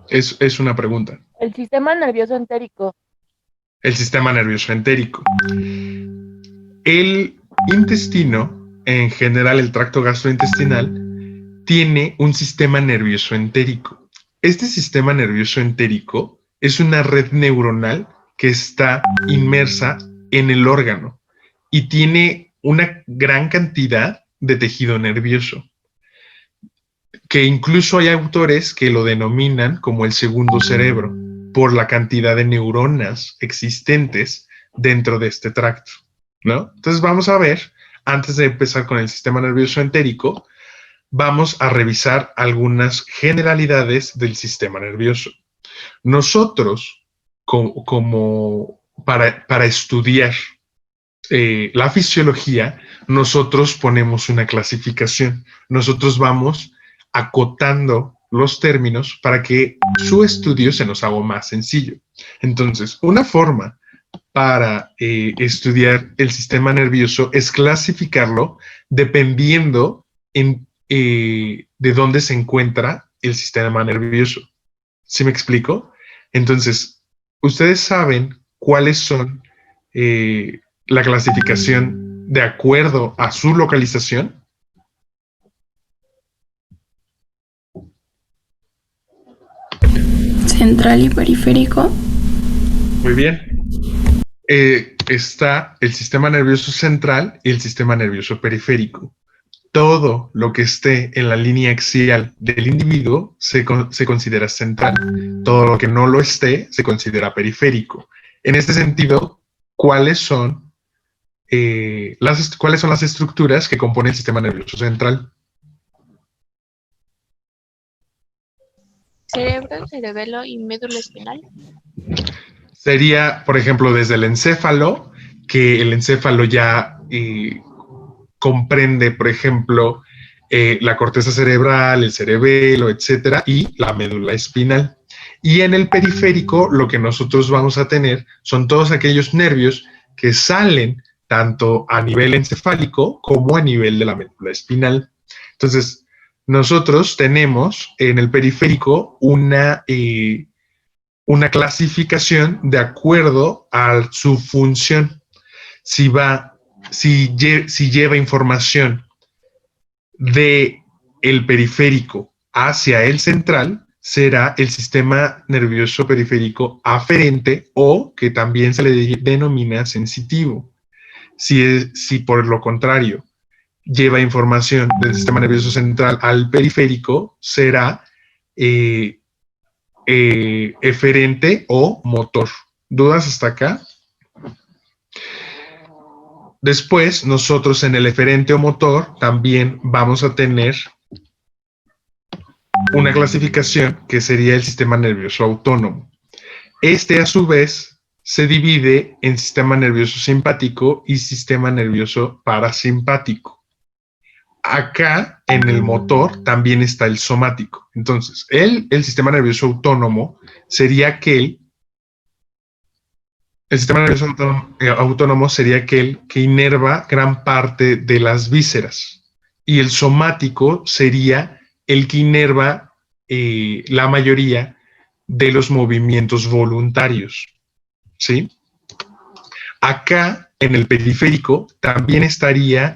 Es una pregunta. El sistema nervioso entérico. El sistema nervioso entérico. El intestino, en general el tracto gastrointestinal, tiene un sistema nervioso entérico. Este sistema nervioso entérico es una red neuronal que está inmersa en el órgano y tiene una gran cantidad de tejido nervioso, que incluso hay autores que lo denominan como el segundo cerebro, por la cantidad de neuronas existentes dentro de este tracto, ¿no? Entonces vamos a ver, antes de empezar con el sistema nervioso entérico, vamos a revisar algunas generalidades del sistema nervioso. Nosotros, como para estudiar la fisiología, nosotros ponemos una clasificación. Nosotros vamos acotando los términos para que su estudio se nos haga más sencillo. Entonces, una forma para estudiar el sistema nervioso es clasificarlo dependiendo de dónde se encuentra el sistema nervioso. ¿Sí me explico? Entonces, ustedes saben cuáles son la clasificación de acuerdo a su localización. Central y periférico. Muy bien. Está el sistema nervioso central y el sistema nervioso periférico. Todo lo que esté en la línea axial del individuo se considera central. Todo lo que no lo esté se considera periférico. En este sentido, ¿cuáles son las estructuras que componen el sistema nervioso central? Cerebro, cerebelo y médula espinal. Sería, por ejemplo, desde el encéfalo, que el encéfalo ya comprende, por ejemplo, la corteza cerebral, el cerebelo, etcétera, y la médula espinal. Y en el periférico, lo que nosotros vamos a tener son todos aquellos nervios que salen tanto a nivel encefálico como a nivel de la médula espinal. Entonces, nosotros tenemos en el periférico una clasificación de acuerdo a su función. Si lleva información de el periférico hacia el central, será el sistema nervioso periférico aferente o que también se le denomina sensitivo. Si por lo contrario lleva información del sistema nervioso central al periférico, será eferente o motor. ¿Dudas hasta acá? Después, nosotros en el eferente o motor también vamos a tener una clasificación que sería el sistema nervioso autónomo. Este, a su vez, se divide en sistema nervioso simpático y sistema nervioso parasimpático. Acá, en el motor, también está el somático. Entonces, el sistema nervioso autónomo sería aquel. El sistema nervioso autónomo sería aquel que inerva gran parte de las vísceras. Y el somático sería el que inerva la mayoría de los movimientos voluntarios. ¿Sí? Acá, en el periférico, también estaría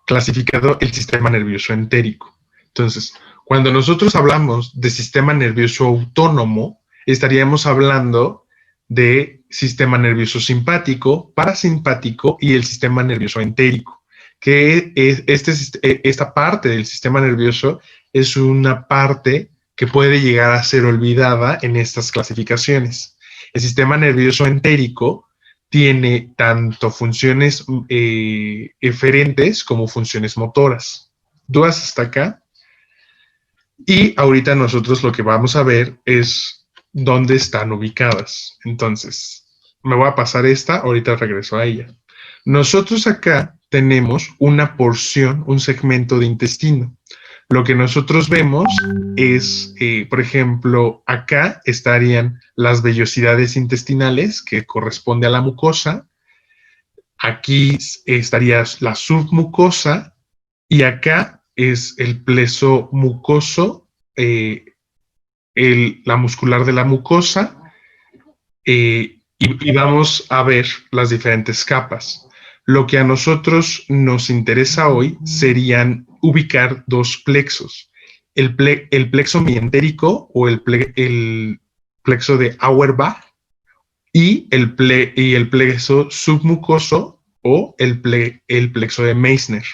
clasificado el sistema nervioso entérico. Entonces, cuando nosotros hablamos de sistema nervioso autónomo, estaríamos hablando de sistema nervioso simpático, parasimpático y el sistema nervioso entérico, que esta parte del sistema nervioso es una parte que puede llegar a ser olvidada en estas clasificaciones. El sistema nervioso entérico tiene tanto funciones eferentes como funciones motoras. ¿Dudas hasta acá? Y ahorita nosotros lo que vamos a ver es dónde están ubicadas. Entonces, me voy a pasar esta, ahorita regreso a ella. Nosotros acá tenemos una porción, un segmento de intestino. Lo que nosotros vemos es, por ejemplo, acá estarían las vellosidades intestinales, que corresponde a la mucosa. Aquí estaría la submucosa y acá es el pleso mucoso la muscular de la mucosa, y vamos a ver las diferentes capas. Lo que a nosotros nos interesa hoy serían ubicar dos plexos. El plexo mientérico o el plexo de Auerbach y el plexo submucoso o el plexo de Meissner.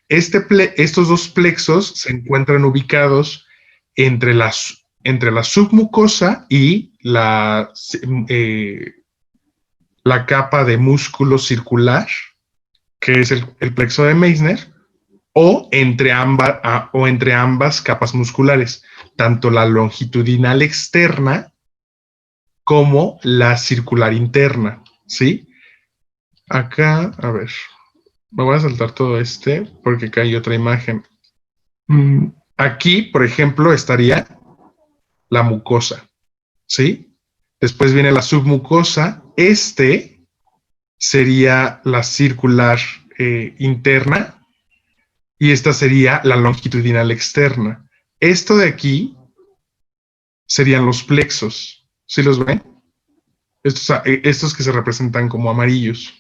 Estos dos plexos se encuentran ubicados entre la submucosa y la capa de músculo circular, que es el plexo de Meissner, o entre ambas capas musculares, tanto la longitudinal externa como la circular interna, ¿sí? Acá, a ver, me voy a saltar todo porque acá hay otra imagen. Aquí, por ejemplo, estaría la mucosa, ¿sí? Después viene la submucosa. Sería la circular interna y esta sería la longitudinal externa. Esto de aquí serían los plexos. ¿Sí los ven? Estos que se representan como amarillos.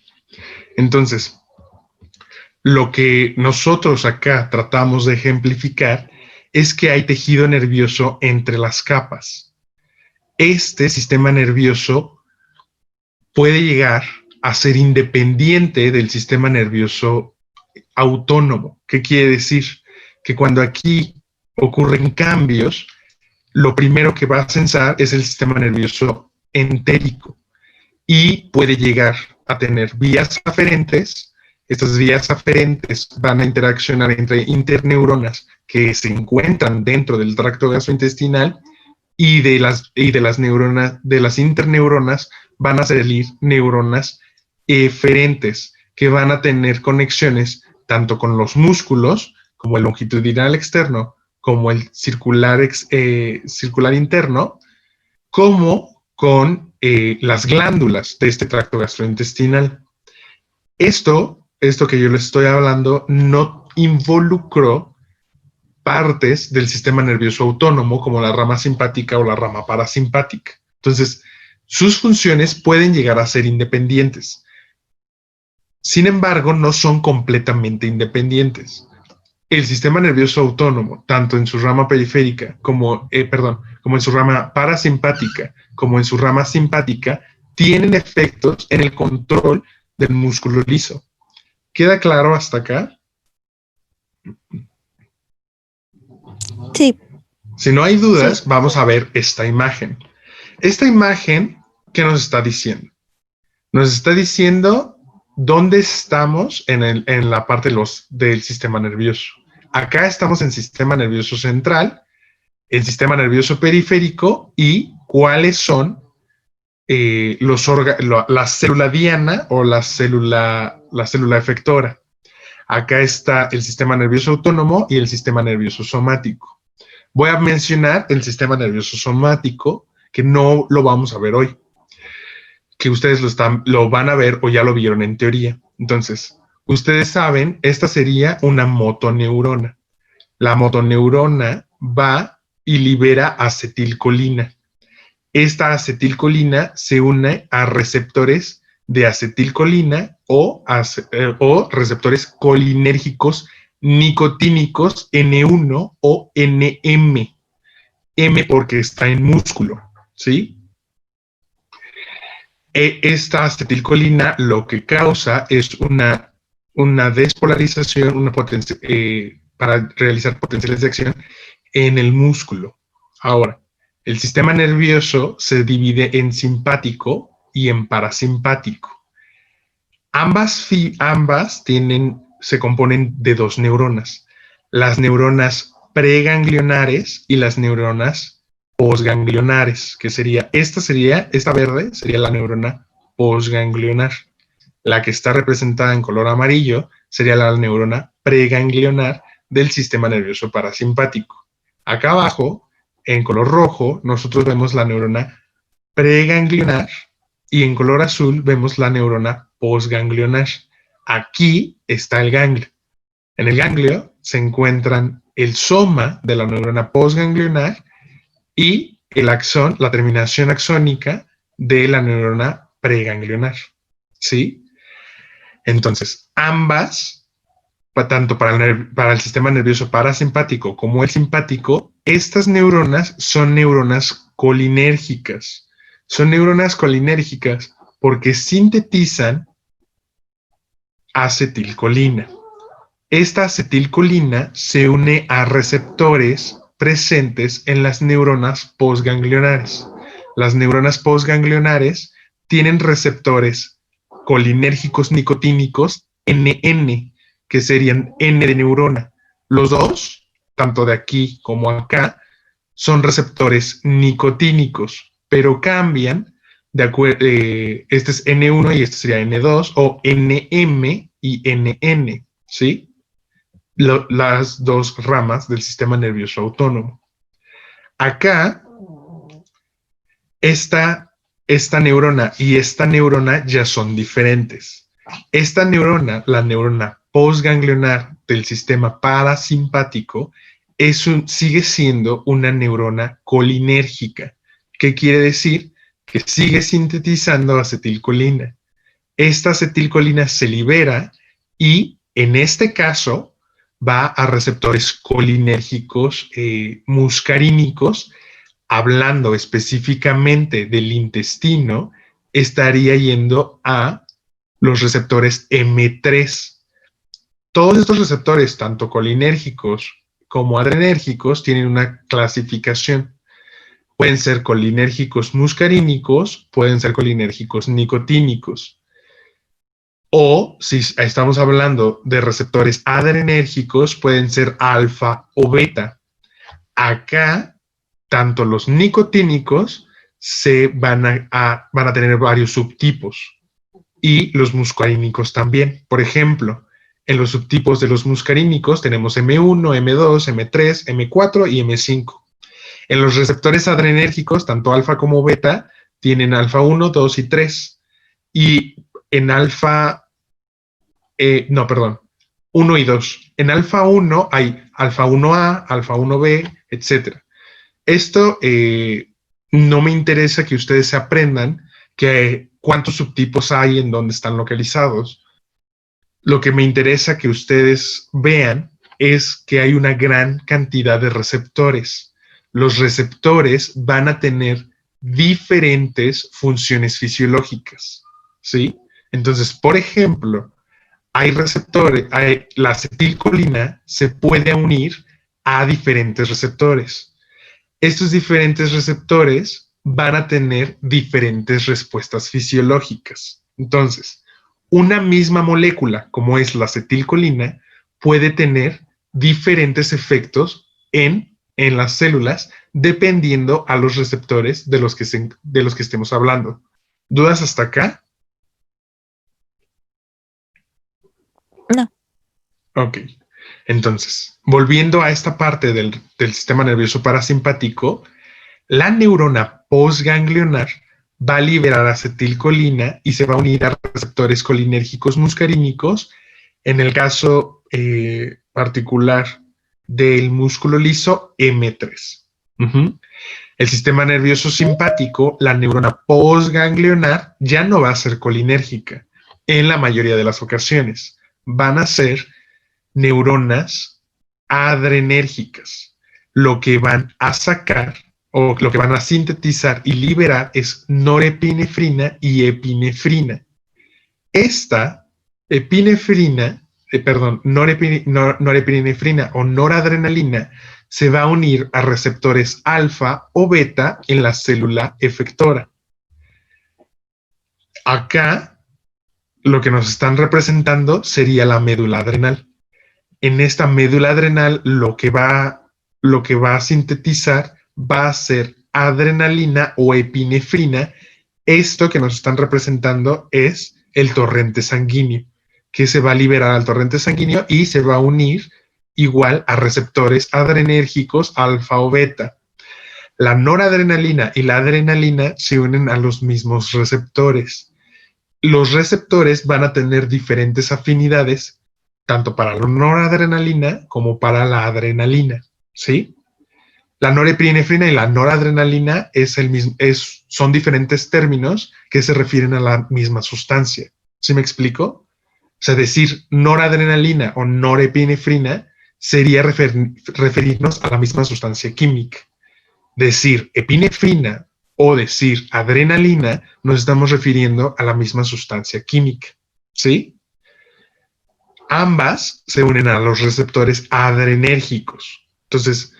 Entonces, lo que nosotros acá tratamos de ejemplificar es que hay tejido nervioso entre las capas. Este sistema nervioso puede llegar a ser independiente del sistema nervioso autónomo. ¿Qué quiere decir? Que cuando aquí ocurren cambios, lo primero que va a censar es el sistema nervioso entérico y puede llegar a tener vías aferentes. Estas vías aferentes van a interaccionar entre interneuronas que se encuentran dentro del tracto gastrointestinal y de las interneuronas van a salir neuronas eferentes que van a tener conexiones tanto con los músculos como el longitudinal externo como el circular interno, como con las glándulas de este tracto gastrointestinal. Esto que yo les estoy hablando no involucró partes del sistema nervioso autónomo como la rama simpática o la rama parasimpática. Entonces, sus funciones pueden llegar a ser independientes. Sin embargo, no son completamente independientes. El sistema nervioso autónomo, tanto en su rama periférica como en su rama parasimpática, como en su rama simpática, tienen efectos en el control del músculo liso. ¿Queda claro hasta acá? Sí. Si no hay dudas, vamos a ver esta imagen. Esta imagen, ¿qué nos está diciendo? Nos está diciendo dónde estamos en la parte del sistema nervioso. Acá estamos en sistema nervioso central, el sistema nervioso periférico y cuáles son la célula diana o la célula efectora. Acá está el sistema nervioso autónomo y el sistema nervioso somático. Voy a mencionar el sistema nervioso somático, que no lo vamos a ver hoy, que ustedes lo van a ver o ya lo vieron en teoría. Entonces, ustedes saben, esta sería una motoneurona. La motoneurona va y libera acetilcolina. Esta acetilcolina se une a receptores de acetilcolina o receptores colinérgicos nicotínicos N1 o NM. M porque está en músculo, ¿sí? Esta acetilcolina lo que causa es una despolarización, para realizar potenciales de acción en el músculo. Ahora, el sistema nervioso se divide en simpático y en parasimpático. Ambas se componen de dos neuronas, las neuronas preganglionares y las neuronas posganglionares, que esta verde sería la neurona posganglionar. La que está representada en color amarillo sería la neurona preganglionar del sistema nervioso parasimpático. Acá abajo, en color rojo, nosotros vemos la neurona preganglionar y en color azul vemos la neurona posganglionar. Aquí está el ganglio. En el ganglio se encuentran el soma de la neurona posganglionar y el axón, la terminación axónica de la neurona preganglionar, ¿sí? Entonces, ambas, tanto para el sistema nervioso parasimpático como el simpático, estas neuronas son neuronas colinérgicas. Son neuronas colinérgicas porque sintetizan acetilcolina. Esta acetilcolina se une a receptores presentes en las neuronas postganglionares. Las neuronas postganglionares tienen receptores colinérgicos nicotínicos NN, que serían N de neurona. Los dos, tanto de aquí como acá, son receptores nicotínicos, pero cambian de acuerdo. Este es N1 y este sería N2, o NM y NN, ¿sí? Las dos ramas del sistema nervioso autónomo. Acá, esta neurona y esta neurona ya son diferentes. Esta neurona, la neurona postganglionar del sistema parasimpático, sigue siendo una neurona colinérgica. ¿Qué quiere decir? Que sigue sintetizando acetilcolina. Esta acetilcolina se libera y, en este caso, va a receptores colinérgicos muscarínicos. Hablando específicamente del intestino, estaría yendo a los receptores M3. Todos estos receptores, tanto colinérgicos como adrenérgicos, tienen una clasificación. Pueden ser colinérgicos muscarínicos, pueden ser colinérgicos nicotínicos. O si estamos hablando de receptores adrenérgicos, pueden ser alfa o beta. Acá, tanto los nicotínicos van a tener varios subtipos y los muscarínicos también. Por ejemplo, en los subtipos de los muscarínicos tenemos M1, M2, M3, M4 y M5. En los receptores adrenérgicos, tanto alfa como beta, tienen alfa 1, 2 y 3. Y en alfa, 1 y 2. En alfa 1 hay alfa 1A, alfa 1B, etc. Esto no me interesa que ustedes se aprendan cuántos subtipos hay en dónde están localizados. Lo que me interesa que ustedes vean es que hay una gran cantidad de receptores. Los receptores van a tener diferentes funciones fisiológicas, ¿sí? Entonces, por ejemplo, hay receptores, la acetilcolina se puede unir a diferentes receptores. Estos diferentes receptores van a tener diferentes respuestas fisiológicas. Entonces, una misma molécula, como es la acetilcolina, puede tener diferentes efectos en las células dependiendo a los receptores de los que estemos hablando. ¿Dudas hasta acá? No. Ok. Entonces, volviendo a esta parte del sistema nervioso parasimpático, la neurona postganglionar va a liberar acetilcolina y se va a unir a receptores colinérgicos muscarínicos. En el caso particular del músculo liso, M3. El sistema nervioso simpático, la neurona postganglionar, ya no va a ser colinérgica en la mayoría de las ocasiones. Van a ser neuronas adrenérgicas. Lo que van a sacar o lo que van a sintetizar y liberar es norepinefrina y epinefrina. Esta norepinefrina o noradrenalina se va a unir a receptores alfa o beta en la célula efectora. Acá lo que nos están representando sería la médula adrenal. En esta médula adrenal lo que va a sintetizar va a ser adrenalina o epinefrina. Esto que nos están representando es el torrente sanguíneo, que se va a liberar al torrente sanguíneo y se va a unir igual a receptores adrenérgicos alfa o beta. La noradrenalina y la adrenalina se unen a los mismos receptores. Los receptores van a tener diferentes afinidades, tanto para la noradrenalina como para la adrenalina, ¿sí? La norepinefrina y la noradrenalina son diferentes términos que se refieren a la misma sustancia. ¿Sí me explico? O sea, decir noradrenalina o norepinefrina sería referirnos a la misma sustancia química. Decir epinefrina o decir adrenalina, nos estamos refiriendo a la misma sustancia química. ¿Sí? Ambas se unen a los receptores adrenérgicos. Entonces,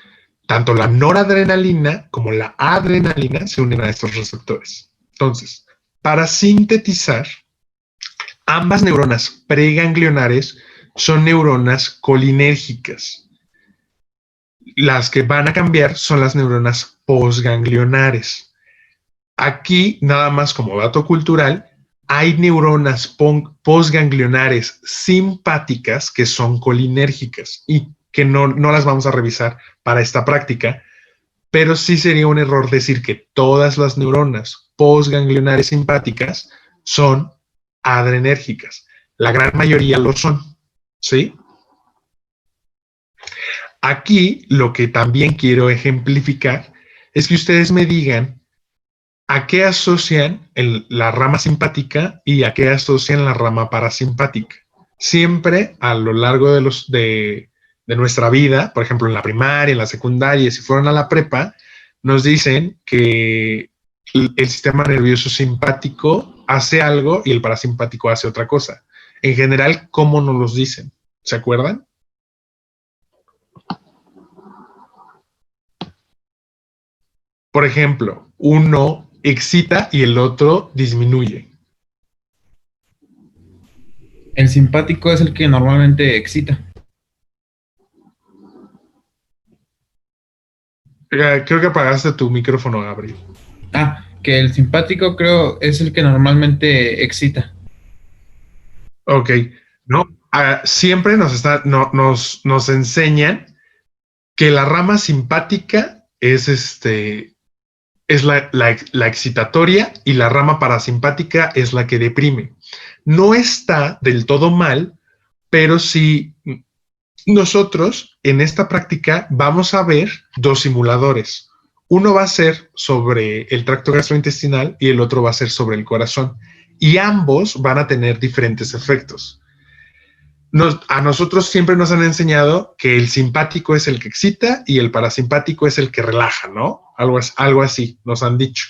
tanto la noradrenalina como la adrenalina se unen a estos receptores. Entonces, para sintetizar, ambas neuronas preganglionares son neuronas colinérgicas. Las que van a cambiar son las neuronas postganglionares. Aquí, nada más como dato cultural, hay neuronas postganglionares simpáticas que son colinérgicas y que no las vamos a revisar para esta práctica, pero sí sería un error decir que todas las neuronas postganglionares simpáticas son adrenérgicas. La gran mayoría lo son, ¿sí? Aquí lo que también quiero ejemplificar es que ustedes me digan a qué asocian la rama simpática y a qué asocian la rama parasimpática. Siempre a lo largo de nuestra vida, por ejemplo, en la primaria, en la secundaria, si fueron a la prepa, nos dicen que el sistema nervioso simpático hace algo y el parasimpático hace otra cosa. En general, ¿cómo nos los dicen? ¿Se acuerdan? Por ejemplo, uno excita y el otro disminuye. El simpático es el que normalmente excita. Creo que apagaste tu micrófono, Gabriel. Que el simpático creo es el que normalmente excita. Ok, no, siempre nos enseñan que la rama simpática es la excitatoria y la rama parasimpática es la que deprime. No está del todo mal, pero sí nosotros en esta práctica vamos a ver dos simuladores. Uno va a ser sobre el tracto gastrointestinal y el otro va a ser sobre el corazón. Y ambos van a tener diferentes efectos. A nosotros siempre nos han enseñado que el simpático es el que excita y el parasimpático es el que relaja, ¿no? Algo así nos han dicho.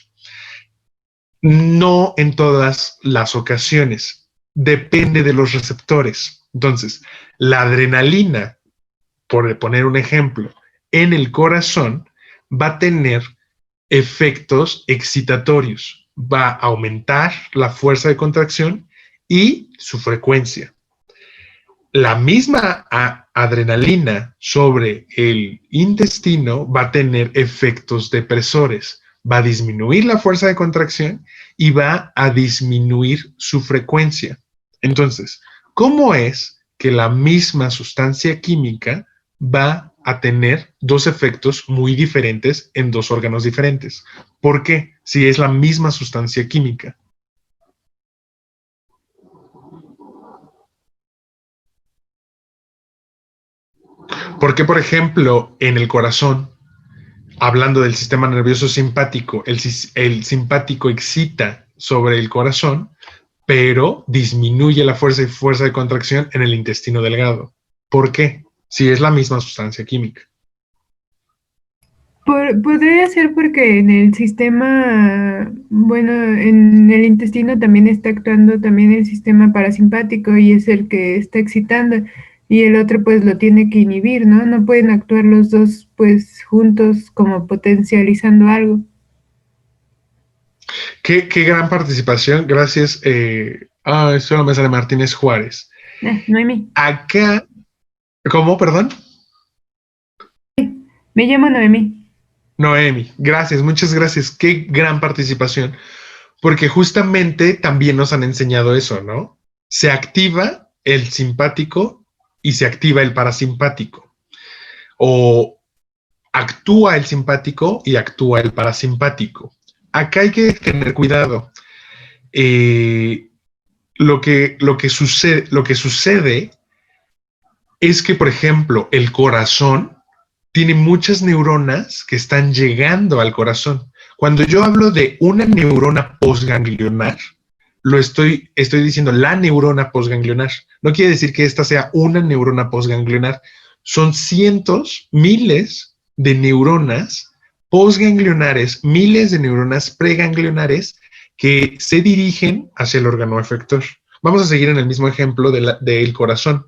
No en todas las ocasiones. Depende de los receptores. Entonces, la adrenalina, por poner un ejemplo, en el corazón va a tener efectos excitatorios. Va a aumentar la fuerza de contracción y su frecuencia. La misma adrenalina sobre el intestino va a tener efectos depresores. Va a disminuir la fuerza de contracción y va a disminuir su frecuencia. Entonces, ¿cómo es que la misma sustancia química va a tener dos efectos muy diferentes en dos órganos diferentes? ¿Por qué? Si es la misma sustancia química. Porque, por ejemplo, en el corazón, hablando del sistema nervioso simpático, el simpático excita sobre el corazón, pero disminuye la fuerza de contracción en el intestino delgado. ¿Por qué? Si es la misma sustancia química. Podría ser porque en el sistema, bueno, en el intestino también está actuando también el sistema parasimpático y es el que está excitando y el otro pues lo tiene que inhibir, ¿no? No pueden actuar los dos pues juntos como potencializando algo. Qué gran participación. Gracias. Solo me sale Martínez Juárez. Noemí. Acá, ¿cómo? Perdón. Me llamo Noemí. Noemi, gracias, muchas gracias. Qué gran participación. Porque justamente también nos han enseñado eso, ¿no? Se activa el simpático y se activa el parasimpático. O actúa el simpático y actúa el parasimpático. Acá hay que tener cuidado. Lo que sucede es que, por ejemplo, el corazón tiene muchas neuronas que están llegando al corazón. Cuando yo hablo de una neurona postganglionar, estoy diciendo la neurona postganglionar. No quiere decir que esta sea una neurona postganglionar. Son cientos, miles de neuronas postganglionares, miles de neuronas preganglionares que se dirigen hacia el órgano efector. Vamos a seguir en el mismo ejemplo del corazón.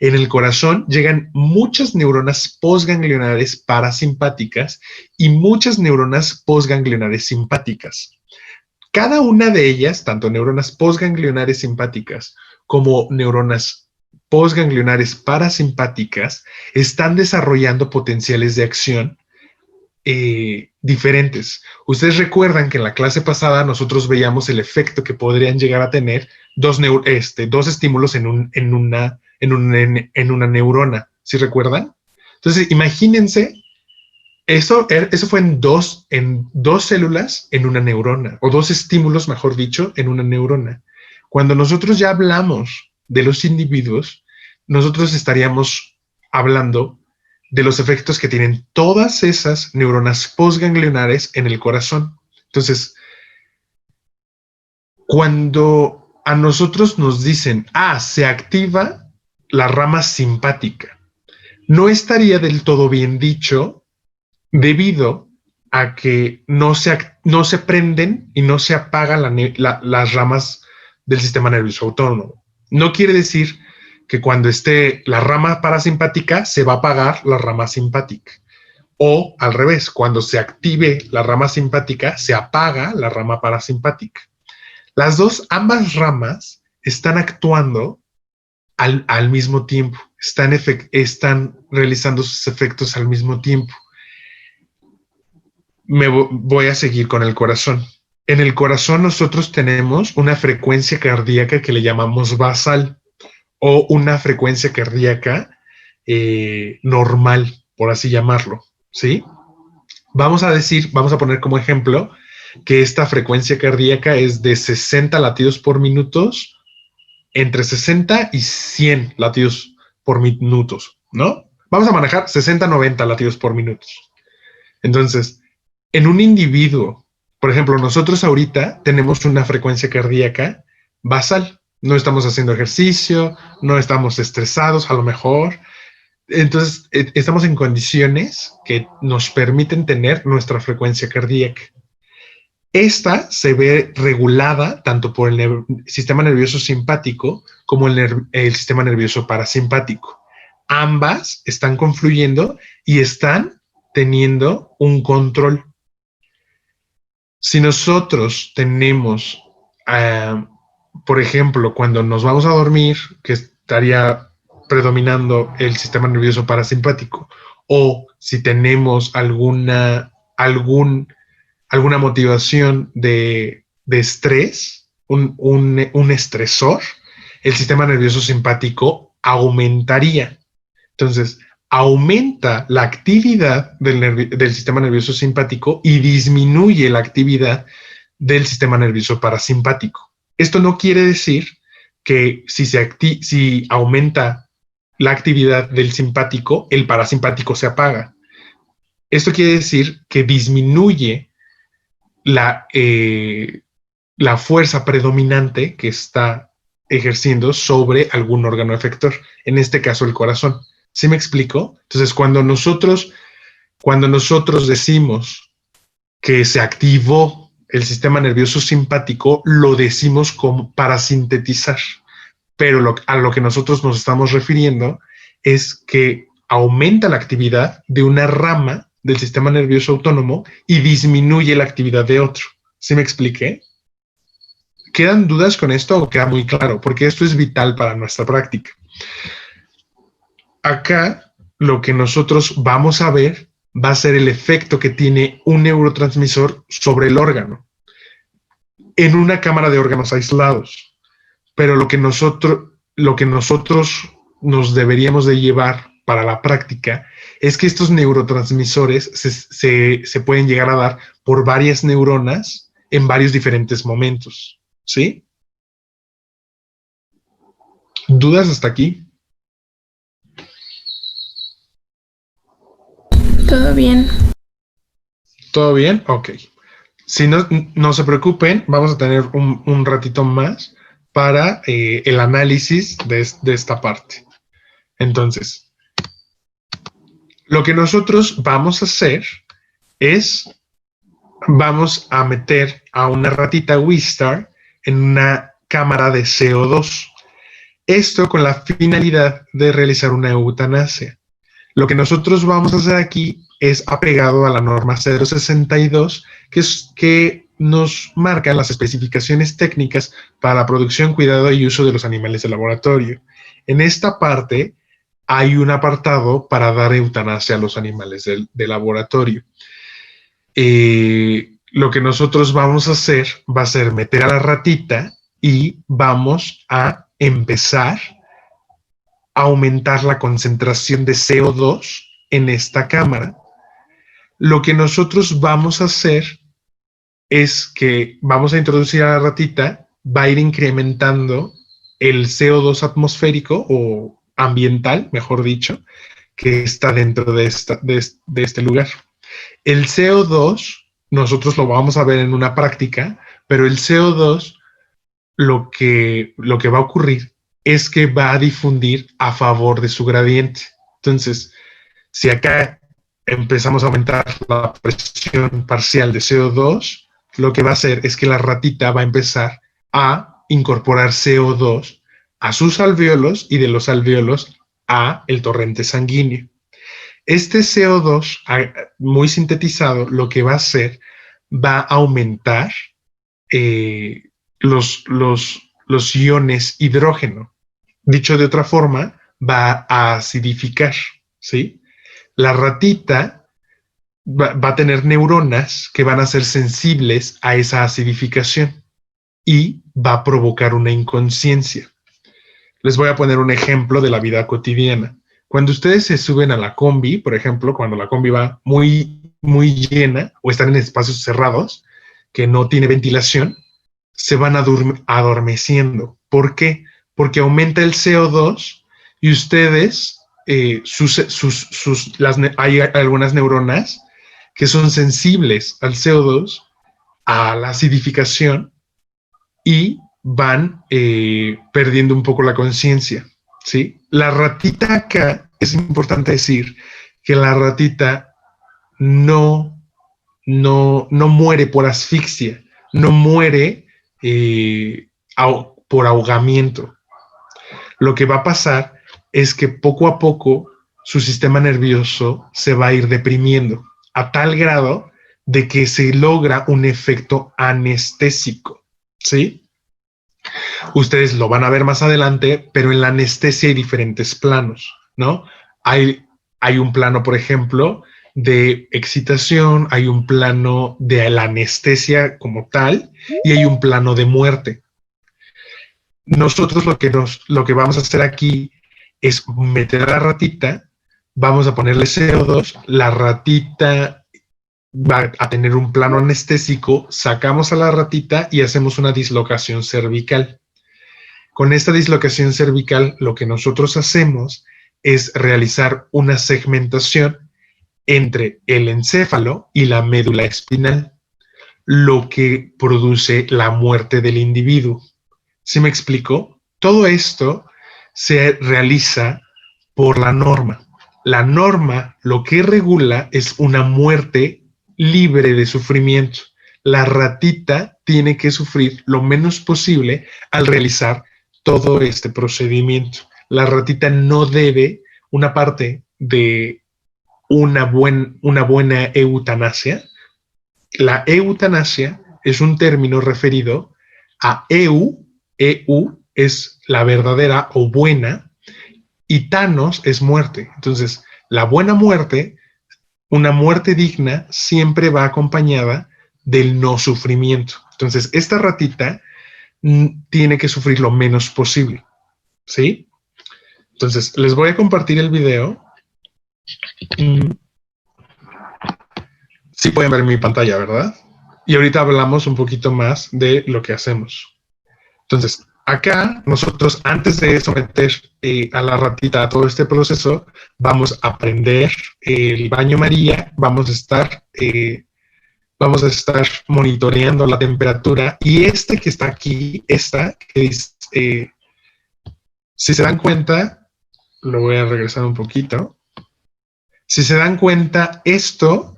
En el corazón llegan muchas neuronas postganglionares parasimpáticas y muchas neuronas postganglionares simpáticas. Cada una de ellas, tanto neuronas postganglionares simpáticas como neuronas postganglionares parasimpáticas, están desarrollando potenciales de acción diferentes. Ustedes recuerdan que en la clase pasada nosotros veíamos el efecto que podrían llegar a tener dos estímulos en una neurona. ¿Sí recuerdan? Entonces, imagínense, eso fue en dos células en una neurona, o dos estímulos, mejor dicho, en una neurona. Cuando nosotros ya hablamos de los individuos, nosotros estaríamos hablando de los efectos que tienen todas esas neuronas postganglionares en el corazón. Entonces, cuando a nosotros nos dicen, se activa la rama simpática, no estaría del todo bien dicho debido a que no se prenden y no se apagan las ramas del sistema nervioso autónomo. No quiere decir que cuando esté la rama parasimpática se va a apagar la rama simpática. O al revés, cuando se active la rama simpática, se apaga la rama parasimpática. Ambas ramas están actuando al mismo tiempo, están realizando sus efectos al mismo tiempo. Voy a seguir con el corazón. En el corazón nosotros tenemos una frecuencia cardíaca que le llamamos basal, o una frecuencia cardíaca normal, por así llamarlo, ¿sí? Vamos a poner como ejemplo que esta frecuencia cardíaca es de 60 latidos por minuto, entre 60 y 100 latidos por minutos, ¿no? Vamos a manejar 60-90 latidos por minuto. Entonces, en un individuo, por ejemplo, nosotros ahorita tenemos una frecuencia cardíaca basal. No estamos haciendo ejercicio, no estamos estresados a lo mejor. Entonces, estamos en condiciones que nos permiten tener nuestra frecuencia cardíaca. Esta se ve regulada tanto por el sistema nervioso simpático como el sistema nervioso parasimpático. Ambas están confluyendo y están teniendo un control. Si nosotros tenemos, por ejemplo, cuando nos vamos a dormir, que estaría predominando el sistema nervioso parasimpático, o si tenemos alguna motivación de estrés, un estresor, el sistema nervioso simpático aumentaría. Entonces, aumenta la actividad del sistema nervioso simpático y disminuye la actividad del sistema nervioso parasimpático. Esto no quiere decir que si aumenta la actividad del simpático, el parasimpático se apaga. Esto quiere decir que disminuye la fuerza predominante que está ejerciendo sobre algún órgano efector, en este caso el corazón. ¿Sí me explico? Entonces, cuando nosotros decimos que se activó el sistema nervioso simpático, lo decimos como para sintetizar, pero a lo que nosotros nos estamos refiriendo es que aumenta la actividad de una rama del sistema nervioso autónomo y disminuye la actividad de otro. ¿Sí me expliqué? ¿Quedan dudas con esto o queda muy claro? Porque esto es vital para nuestra práctica. Acá lo que nosotros vamos a ver va a ser el efecto que tiene un neurotransmisor sobre el órgano en una cámara de órganos aislados. Pero lo que nosotros nos deberíamos de llevar para la práctica es que estos neurotransmisores se pueden llegar a dar por varias neuronas en varios diferentes momentos, ¿sí? ¿Dudas hasta aquí? Todo bien. ¿Todo bien? Ok. Si no, no se preocupen, vamos a tener un ratito más para el análisis de esta parte. Entonces, lo que nosotros vamos a hacer es, vamos a meter a una ratita Wistar en una cámara de CO2. Esto con la finalidad de realizar una eutanasia. Lo que nosotros vamos a hacer aquí es apegado a la norma 062, que nos marca las especificaciones técnicas para la producción, cuidado y uso de los animales de laboratorio. En esta parte hay un apartado para dar eutanasia a los animales de laboratorio. Lo que nosotros vamos a hacer va a ser meter a la ratita y vamos a empezar a aumentar la concentración de CO2 en esta cámara. Lo que nosotros vamos a hacer es que vamos a introducir a la ratita, va a ir incrementando el CO2 atmosférico o ambiental, mejor dicho, que está dentro de este lugar. El CO2, nosotros lo vamos a ver en una práctica, pero el CO2 lo que va a ocurrir es que va a difundir a favor de su gradiente. Entonces, si acá empezamos a aumentar la presión parcial de CO2, lo que va a hacer es que la ratita va a empezar a incorporar CO2 a sus alvéolos y de los alvéolos a el torrente sanguíneo. Este CO2, muy sintetizado, lo que va a hacer va a aumentar los iones hidrógeno. Dicho de otra forma, va a acidificar, ¿sí? La ratita va a tener neuronas que van a ser sensibles a esa acidificación y va a provocar una inconsciencia. Les voy a poner un ejemplo de la vida cotidiana. Cuando ustedes se suben a la combi, por ejemplo, cuando la combi va muy, muy llena o están en espacios cerrados que no tiene ventilación, se van adormeciendo. ¿Por qué? Porque aumenta el CO2 y ustedes, hay algunas neuronas que son sensibles al CO2, a la acidificación y van perdiendo un poco la conciencia, ¿sí? La ratita acá, es importante decir que la ratita no muere por asfixia, no muere por ahogamiento. Lo que va a pasar es que poco a poco su sistema nervioso se va a ir deprimiendo a tal grado de que se logra un efecto anestésico, ¿sí? Ustedes lo van a ver más adelante, pero en la anestesia hay diferentes planos, ¿no? Hay un plano, por ejemplo, de excitación, hay un plano de la anestesia como tal y hay un plano de muerte. Nosotros lo que vamos a hacer aquí es meter a la ratita, vamos a ponerle CO2, la ratita va a tener un plano anestésico, sacamos a la ratita y hacemos una dislocación cervical. Con esta dislocación cervical, lo que nosotros hacemos es realizar una segmentación entre el encéfalo y la médula espinal, lo que produce la muerte del individuo. ¿Sí me explico? Todo esto se realiza por la norma. La norma lo que regula es una muerte libre de sufrimiento. La ratita tiene que sufrir lo menos posible al realizar todo este procedimiento. La ratita no debe, una parte de una buena eutanasia. La eutanasia es un término referido a EU es la verdadera o buena, y thanos es muerte. Entonces, la buena muerte, una muerte digna, siempre va acompañada del no sufrimiento. Entonces, esta ratita tiene que sufrir lo menos posible, ¿sí? Entonces, les voy a compartir el video. Sí pueden ver mi pantalla, ¿verdad? Y ahorita hablamos un poquito más de lo que hacemos. Entonces, Acá nosotros, antes de someter a la ratita a todo este proceso, vamos a prender el baño María, vamos a estar monitoreando la temperatura, y este que está aquí, que dice, si se dan cuenta, lo voy a regresar un poquito. Si se dan cuenta, esto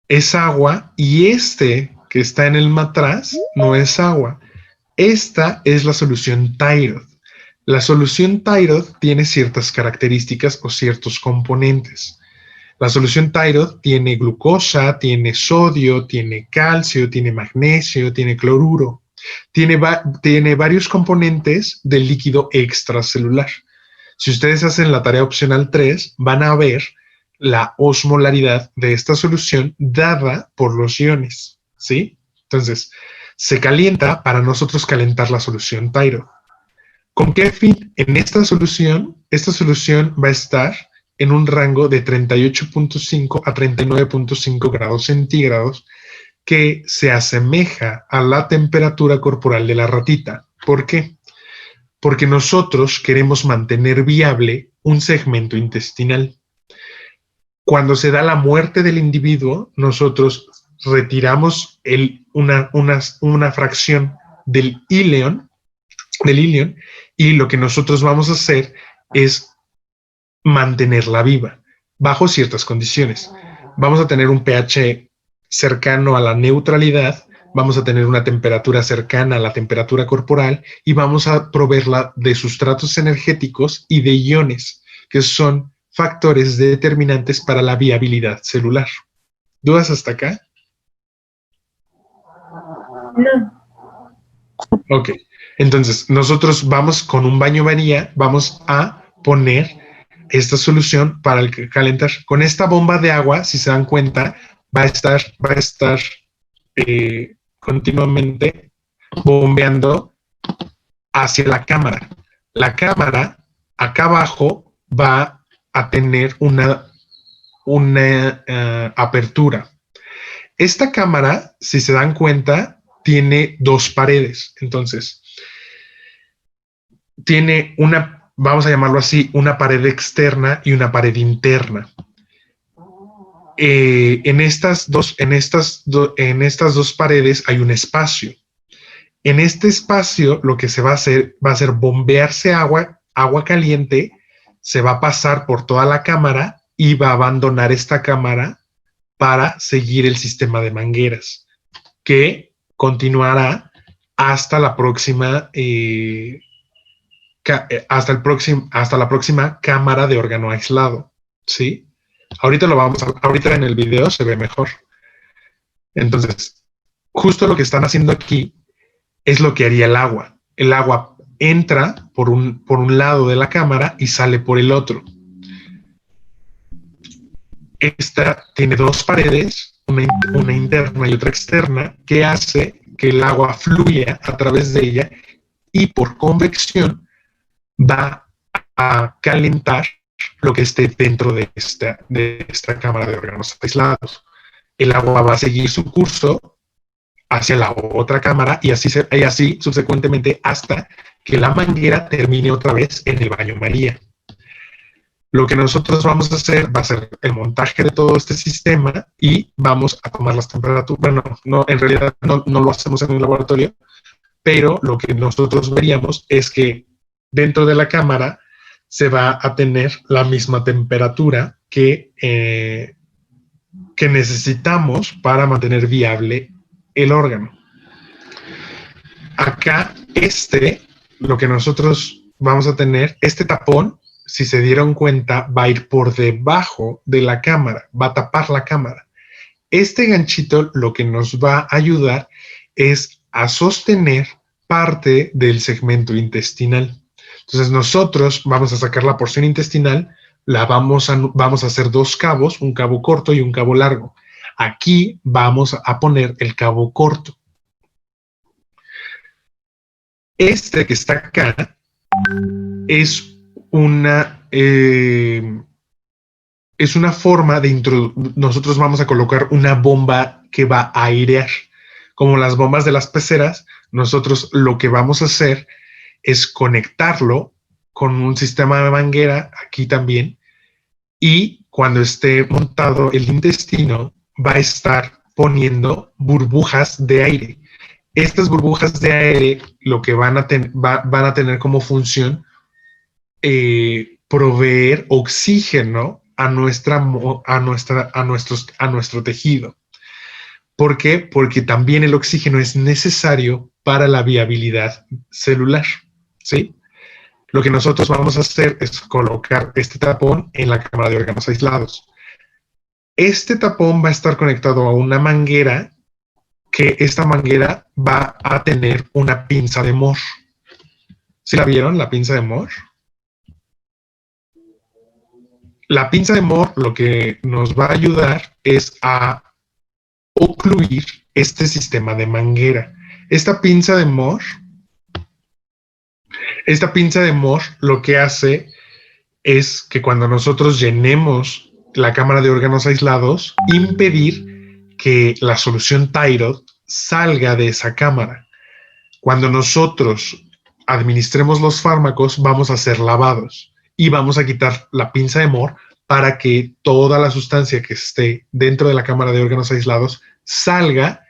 es agua, y este que está en el matraz no es agua. Esta es la solución Tyrod. La solución Tyrod tiene ciertas características o ciertos componentes. La solución Tyrod tiene glucosa, tiene sodio, tiene calcio, tiene magnesio, tiene cloruro. Tiene varios componentes del líquido extracelular. Si ustedes hacen la tarea opcional 3, van a ver la osmolaridad de esta solución dada por los iones, ¿sí? Entonces, se calienta para nosotros calentar la solución Tyrod. ¿Con qué fin? En esta solución va a estar en un rango de 38.5 a 39.5 grados centígrados, que se asemeja a la temperatura corporal de la ratita. ¿Por qué? Porque nosotros queremos mantener viable un segmento intestinal. Cuando se da la muerte del individuo, nosotros retiramos una fracción del ileón, y lo que nosotros vamos a hacer es mantenerla viva bajo ciertas condiciones. Vamos a tener un pH cercano a la neutralidad, vamos a tener una temperatura cercana a la temperatura corporal, y vamos a proveerla de sustratos energéticos y de iones, que son factores determinantes para la viabilidad celular. ¿Dudas hasta acá? No. Ok, entonces nosotros vamos con un baño María, vamos a poner esta solución para el calentar. Con esta bomba de agua, si se dan cuenta, va a estar continuamente bombeando hacia la cámara. La cámara, acá abajo, va a tener una apertura. Esta cámara, si se dan cuenta, tiene dos paredes. Entonces, tiene vamos a llamarlo así, una pared externa y una pared interna. En estas dos paredes hay un espacio. En este espacio lo que se va a hacer bombearse agua caliente, se va a pasar por toda la cámara y va a abandonar esta cámara para seguir el sistema de mangueras, que continuará hasta la próxima hasta la próxima cámara de órgano aislado, ¿sí? Ahorita en el video se ve mejor. Entonces, justo lo que están haciendo aquí es lo que haría el agua. El agua entra por un lado de la cámara y sale por el otro. Esta tiene dos paredes, una interna y otra externa, que hace que el agua fluya a través de ella, y por convección va a calentar lo que esté dentro de esta cámara de órganos aislados. El agua va a seguir su curso hacia la otra cámara, y así subsecuentemente, hasta que la manguera termine otra vez en el baño María. Lo que nosotros vamos a hacer va a ser el montaje de todo este sistema, y vamos a tomar las temperaturas. Bueno, no, en realidad no lo hacemos en el laboratorio, pero lo que nosotros veríamos es que dentro de la cámara se va a tener la misma temperatura que necesitamos para mantener viable el órgano. Acá lo que nosotros vamos a tener, este tapón, si se dieron cuenta, va a ir por debajo de la cámara, va a tapar la cámara. Este ganchito lo que nos va a ayudar es a sostener parte del segmento intestinal. Entonces nosotros vamos a sacar la porción intestinal, vamos a hacer dos cabos, un cabo corto y un cabo largo. Aquí vamos a poner el cabo corto. Este que está acá es una forma de nosotros vamos a colocar una bomba que va a airear. Como las bombas de las peceras, nosotros lo que vamos a hacer es conectarlo con un sistema de manguera aquí también, y cuando esté montado el intestino va a estar poniendo burbujas de aire. Estas burbujas de aire lo que van a tener como función proveer oxígeno a nuestro tejido. ¿Por qué? Porque también el oxígeno es necesario para la viabilidad celular, ¿sí? Lo que nosotros vamos a hacer es colocar este tapón en la cámara de órganos aislados. Este tapón va a estar conectado a una manguera, que esta manguera va a tener una pinza de Mohr. ¿Sí la vieron, la pinza de Mohr? La pinza de Mohr lo que nos va a ayudar es a ocluir este sistema de manguera. Esta pinza de Mohr lo que hace es que cuando nosotros llenemos la cámara de órganos aislados, impedir que la solución Tyrod salga de esa cámara. Cuando nosotros administremos los fármacos, vamos a hacer lavados y vamos a quitar la pinza de Mohr para que toda la sustancia que esté dentro de la cámara de órganos aislados salga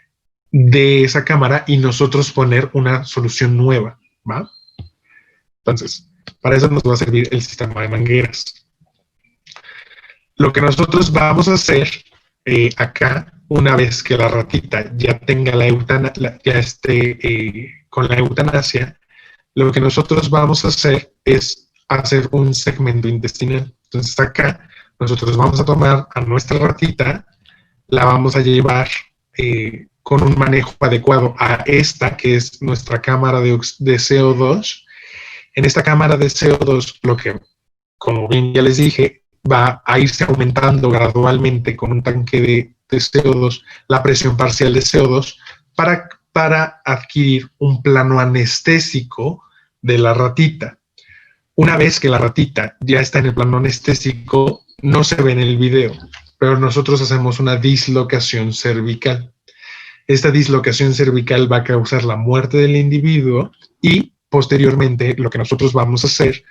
de esa cámara y nosotros poner una solución nueva, ¿va? Entonces, para eso nos va a servir el sistema de mangueras. Lo que nosotros vamos a hacer acá, una vez que la ratita ya tenga ya esté con la eutanasia, lo que nosotros vamos a hacer es hacer un segmento intestinal. Entonces acá nosotros vamos a tomar a nuestra ratita, la vamos a llevar con un manejo adecuado a esta, que es nuestra cámara de CO2. En esta cámara de CO2, lo que, como bien ya les dije, va a irse aumentando gradualmente con un tanque de CO2, la presión parcial de CO2, para adquirir un plano anestésico de la ratita. Una vez que la ratita ya está en el plano anestésico, no se ve en el video, pero nosotros hacemos una dislocación cervical. Esta dislocación cervical va a causar la muerte del individuo y posteriormente lo que nosotros vamos a hacer,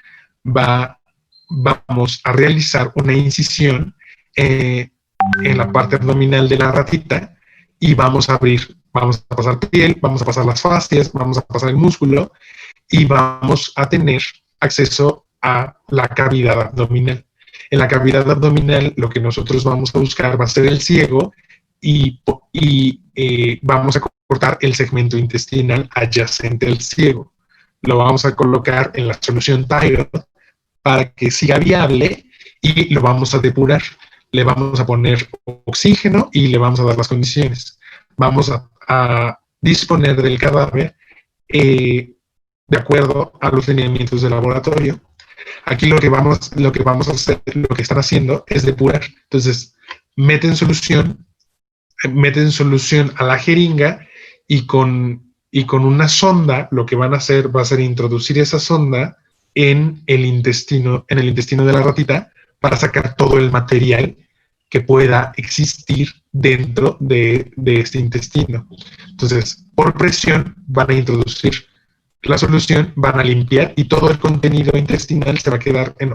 vamos a realizar una incisión en la parte abdominal de la ratita y vamos a pasar piel, vamos a pasar las fascias, vamos a pasar el músculo y vamos a tener acceso a la cavidad abdominal. En la cavidad abdominal lo que nosotros vamos a buscar va a ser el ciego y vamos a cortar el segmento intestinal adyacente al ciego. Lo vamos a colocar en la solución Tyrod para que siga viable y lo vamos a depurar. Le vamos a poner oxígeno y le vamos a dar las condiciones. Vamos a disponer del cadáver de acuerdo a los lineamientos del laboratorio. Aquí lo que vamos a hacer, lo que están haciendo es depurar. Entonces, meten solución a la jeringa y con una sonda lo que van a hacer va a ser introducir esa sonda en el intestino de la ratita para sacar todo el material que pueda existir dentro de este intestino. Entonces, por presión van a introducir la solución, van a limpiar y todo el contenido intestinal se va a quedar en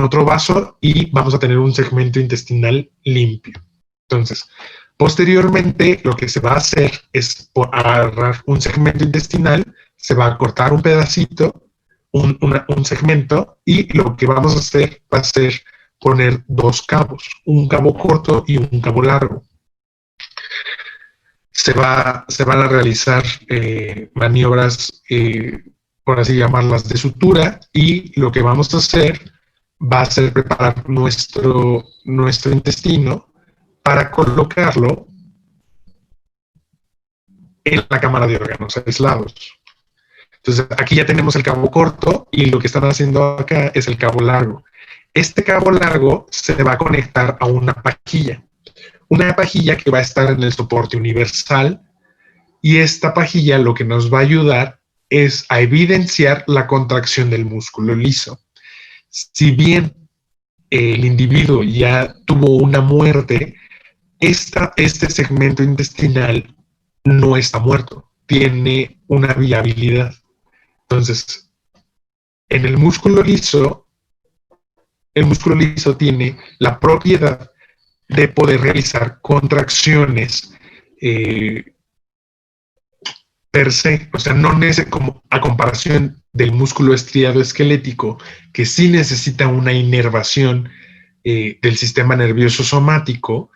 otro vaso y vamos a tener un segmento intestinal limpio. Entonces, posteriormente lo que se va a hacer es agarrar un segmento intestinal, se va a cortar un pedacito, un segmento, y lo que vamos a hacer va a ser poner dos cabos, un cabo corto y un cabo largo. Se van a realizar maniobras, por así llamarlas, de sutura, y lo que vamos a hacer va a ser preparar nuestro intestino para colocarlo en la cámara de órganos aislados. Entonces, aquí ya tenemos el cabo corto y lo que están haciendo acá es el cabo largo. Este cabo largo se va a conectar a una pajilla que va a estar en el soporte universal, y esta pajilla lo que nos va a ayudar es a evidenciar la contracción del músculo liso. Si bien el individuo ya tuvo una muerte, este segmento intestinal no está muerto, tiene una viabilidad. Entonces, en el músculo liso tiene la propiedad de poder realizar contracciones per se, o sea, no como a comparación del músculo estriado esquelético, que sí necesita una inervación del sistema nervioso somático.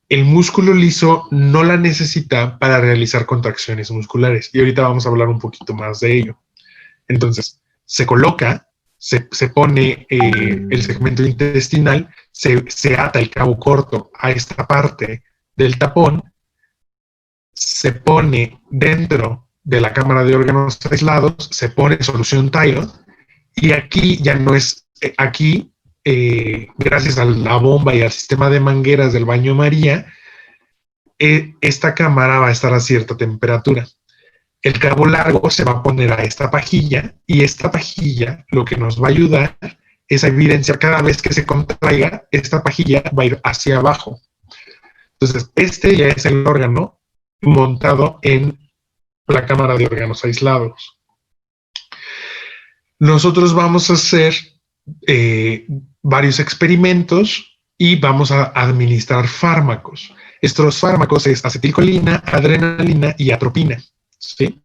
El músculo liso no la necesita para realizar contracciones musculares. Y ahorita vamos a hablar un poquito más de ello. Entonces, se coloca, se pone el segmento intestinal, se ata el cabo corto a esta parte del tapón, se pone dentro de la cámara de órganos aislados, se pone solución Thyroid, y aquí ya no es, gracias a la bomba y al sistema de mangueras del baño María, esta cámara va a estar a cierta temperatura. El cabo largo se va a poner a esta pajilla, y esta pajilla lo que nos va a ayudar es a evidenciar cada vez que se contraiga, esta pajilla va a ir hacia abajo. Entonces, este ya es el órgano montado en la cámara de órganos aislados. Nosotros vamos a hacer varios experimentos y vamos a administrar fármacos. Estos fármacos es acetilcolina, adrenalina y atropina, ¿sí?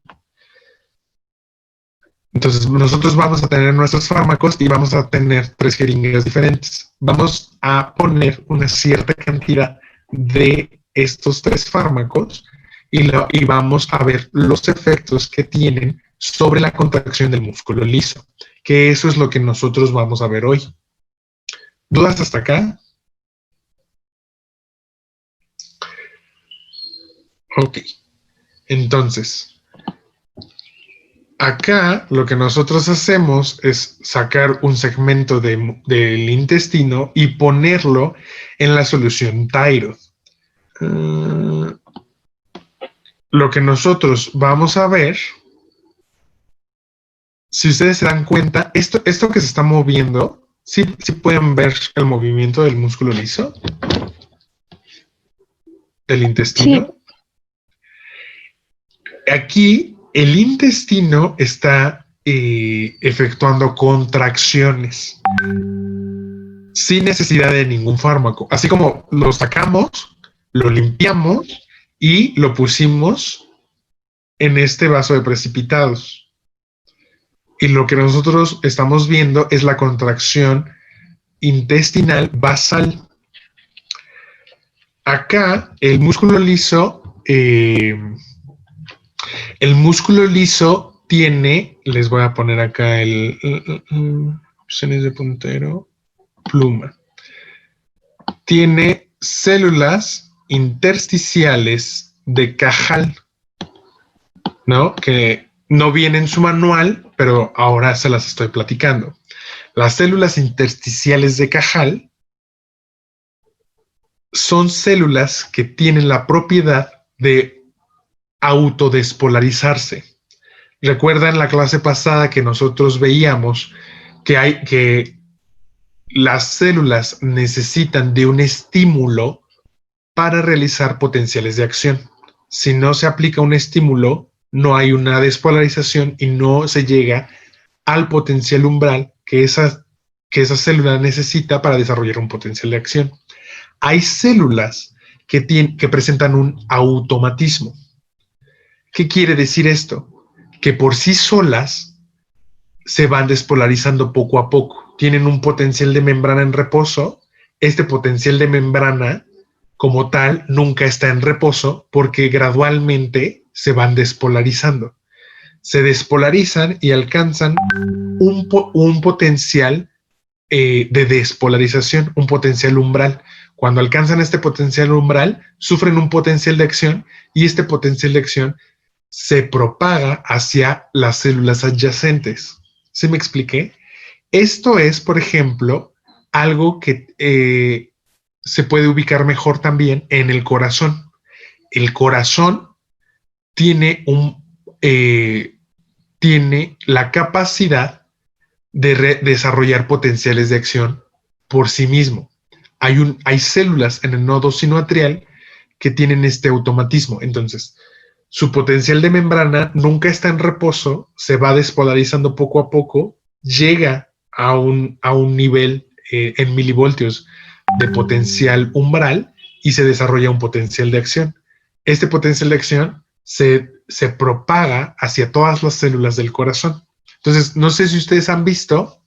Entonces, nosotros vamos a tener nuestros fármacos y vamos a tener 3 jeringas diferentes. Vamos a poner una cierta cantidad de estos 3 fármacos y vamos a ver los efectos que tienen sobre la contracción del músculo liso, que eso es lo que nosotros vamos a ver hoy. ¿Dudas hasta acá? Ok. Entonces, acá lo que nosotros hacemos es sacar un segmento del intestino y ponerlo en la solución Thyroid. Lo que nosotros vamos a ver, si ustedes se dan cuenta, esto que se está moviendo, ¿sí pueden ver el movimiento del músculo liso? Del intestino. Sí. Aquí el intestino está efectuando contracciones sin necesidad de ningún fármaco. Así como lo sacamos, lo limpiamos y lo pusimos en este vaso de precipitados. Y lo que nosotros estamos viendo es la contracción intestinal basal. Acá el músculo liso tiene, les voy a poner acá opciones de puntero, pluma. Tiene células intersticiales de Cajal, ¿no? Que no viene en su manual, pero ahora se las estoy platicando. Las células intersticiales de Cajal son células que tienen la propiedad de autodespolarizarse. Recuerda en la clase pasada que nosotros veíamos que las células necesitan de un estímulo para realizar potenciales de acción. Si no se aplica un estímulo, no hay una despolarización y no se llega al potencial umbral que esa célula necesita para desarrollar un potencial de acción. Hay células que presentan un automatismo. ¿Qué quiere decir esto? Que por sí solas se van despolarizando poco a poco. Tienen un potencial de membrana en reposo. Este potencial de membrana, como tal, nunca está en reposo porque gradualmente se van despolarizando. Se despolarizan y alcanzan un potencial de despolarización, un potencial umbral. Cuando alcanzan este potencial umbral, sufren un potencial de acción y este potencial de acción se propaga hacia las células adyacentes. ¿Sí me expliqué? Esto es, por ejemplo, algo que se puede ubicar mejor también en el corazón. El corazón tiene la capacidad de desarrollar potenciales de acción por sí mismo. Hay células en el nodo sinoatrial que tienen este automatismo. Entonces, su potencial de membrana nunca está en reposo, se va despolarizando poco a poco, llega a un nivel en milivoltios de potencial umbral y se desarrolla un potencial de acción. Este potencial de acción se propaga hacia todas las células del corazón. Entonces, no sé si ustedes han visto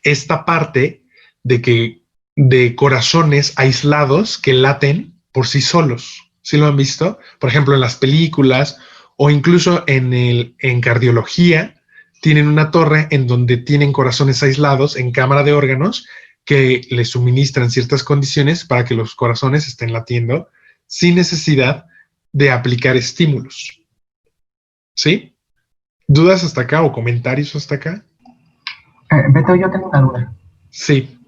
esta parte de corazones aislados que laten por sí solos. ¿Sí lo han visto? Por ejemplo, en las películas o incluso en cardiología, tienen una torre en donde tienen corazones aislados en cámara de órganos que les suministran ciertas condiciones para que los corazones estén latiendo sin necesidad de aplicar estímulos. ¿Sí? ¿Dudas hasta acá o comentarios hasta acá? Beto, yo tengo una duda. Sí.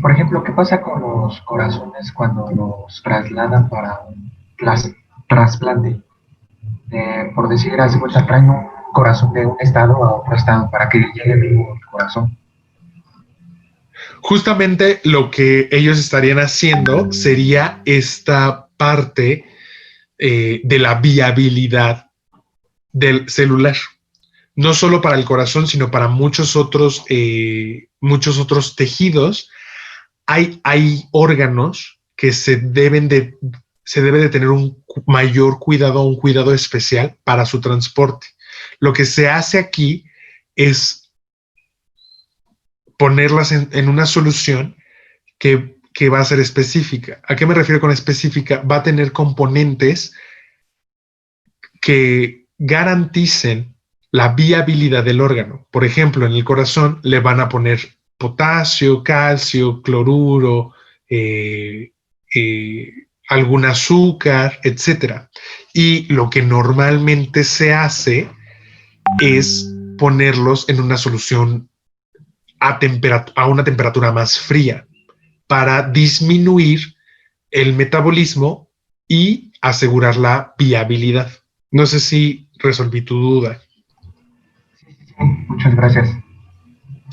Por ejemplo, ¿qué pasa con los corazones cuando los trasladan para un trasplante? Por decir, hace cuenta, traen un corazón de un estado a otro estado para que llegue vivo el corazón. Justamente lo que ellos estarían haciendo sería esta parte de la viabilidad del celular. No solo para el corazón, sino para muchos otros tejidos. Hay órganos que se debe de tener un mayor cuidado, un cuidado especial para su transporte. Lo que se hace aquí es ponerlas en una solución que va a ser específica. ¿A qué me refiero con específica? Va a tener componentes que garanticen la viabilidad del órgano. Por ejemplo, en el corazón le van a poner potasio, calcio, cloruro, algún azúcar, etc. Y lo que normalmente se hace es ponerlos en una solución a una temperatura más fría para disminuir el metabolismo y asegurar la viabilidad. No sé si resolví tu duda. Muchas gracias.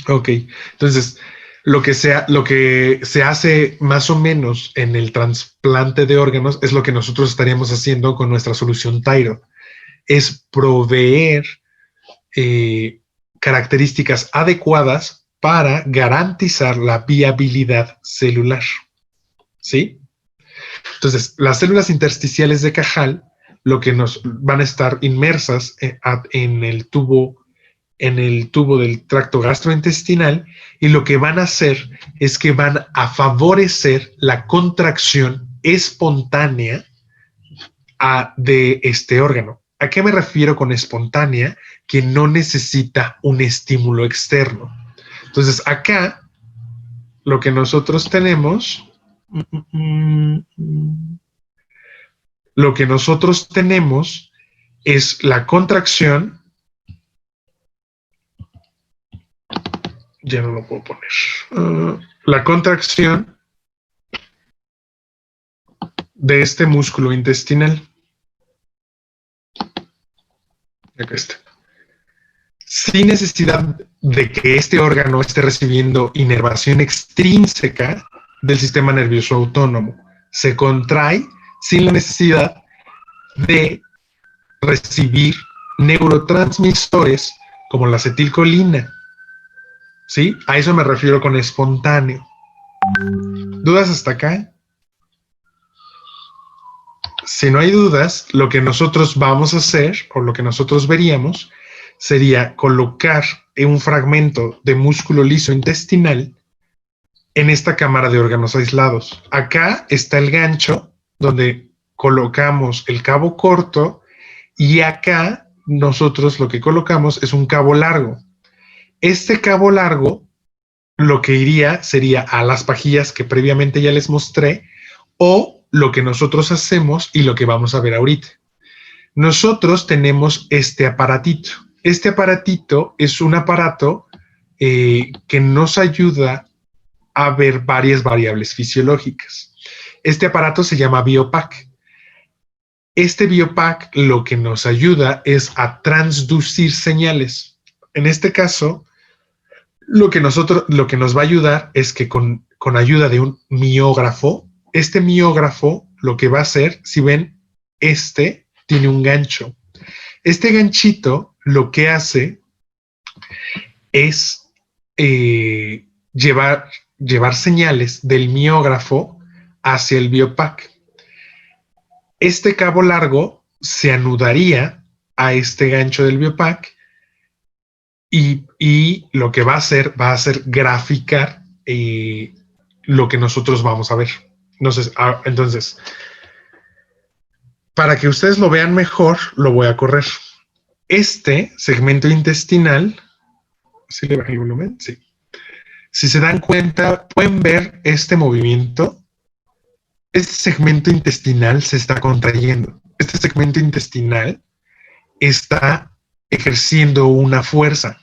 Ok, entonces lo que se hace más o menos en el trasplante de órganos es lo que nosotros estaríamos haciendo con nuestra solución Thyroid. Es proveer características adecuadas para garantizar la viabilidad celular. ¿Sí? Entonces, las células intersticiales de Cajal, lo que nos van a estar inmersas en el tubo del tracto gastrointestinal, y lo que van a hacer es que van a favorecer la contracción espontánea de este órgano. ¿A qué me refiero con espontánea? Que no necesita un estímulo externo. Entonces, acá lo que nosotros tenemos es la contracción. Ya no lo puedo poner. La contracción de este músculo intestinal. Acá está. Sin necesidad de que este órgano esté recibiendo inervación extrínseca del sistema nervioso autónomo. Se contrae sin la necesidad de recibir neurotransmisores como la acetilcolina. ¿Sí? A eso me refiero con espontáneo. ¿Dudas hasta acá? Si no hay dudas, lo que nosotros vamos a hacer, o lo que nosotros veríamos, sería colocar un fragmento de músculo liso intestinal en esta cámara de órganos aislados. Acá está el gancho donde colocamos el cabo corto, y acá nosotros lo que colocamos es un cabo largo. Este cabo largo lo que iría sería a las pajillas que previamente ya les mostré, o lo que nosotros hacemos y lo que vamos a ver ahorita. Nosotros tenemos este aparatito. Este aparatito es un aparato que nos ayuda a ver varias variables fisiológicas. Este aparato se llama Biopac. Este Biopac lo que nos ayuda es a transducir señales. En este caso, lo que nos va a ayudar es que con ayuda de un miógrafo, este miógrafo lo que va a hacer, si ven, este tiene un gancho. Este ganchito lo que hace es llevar señales del miógrafo hacia el biopack. Este cabo largo se anudaría a este gancho del biopack y lo que va a hacer graficar lo que nosotros vamos a ver. Entonces, para que ustedes lo vean mejor, lo voy a correr. Este segmento intestinal, ¿sí le bajé el volumen? Sí. Si se dan cuenta, pueden ver este movimiento. Este segmento intestinal se está contrayendo. Este segmento intestinal está ejerciendo una fuerza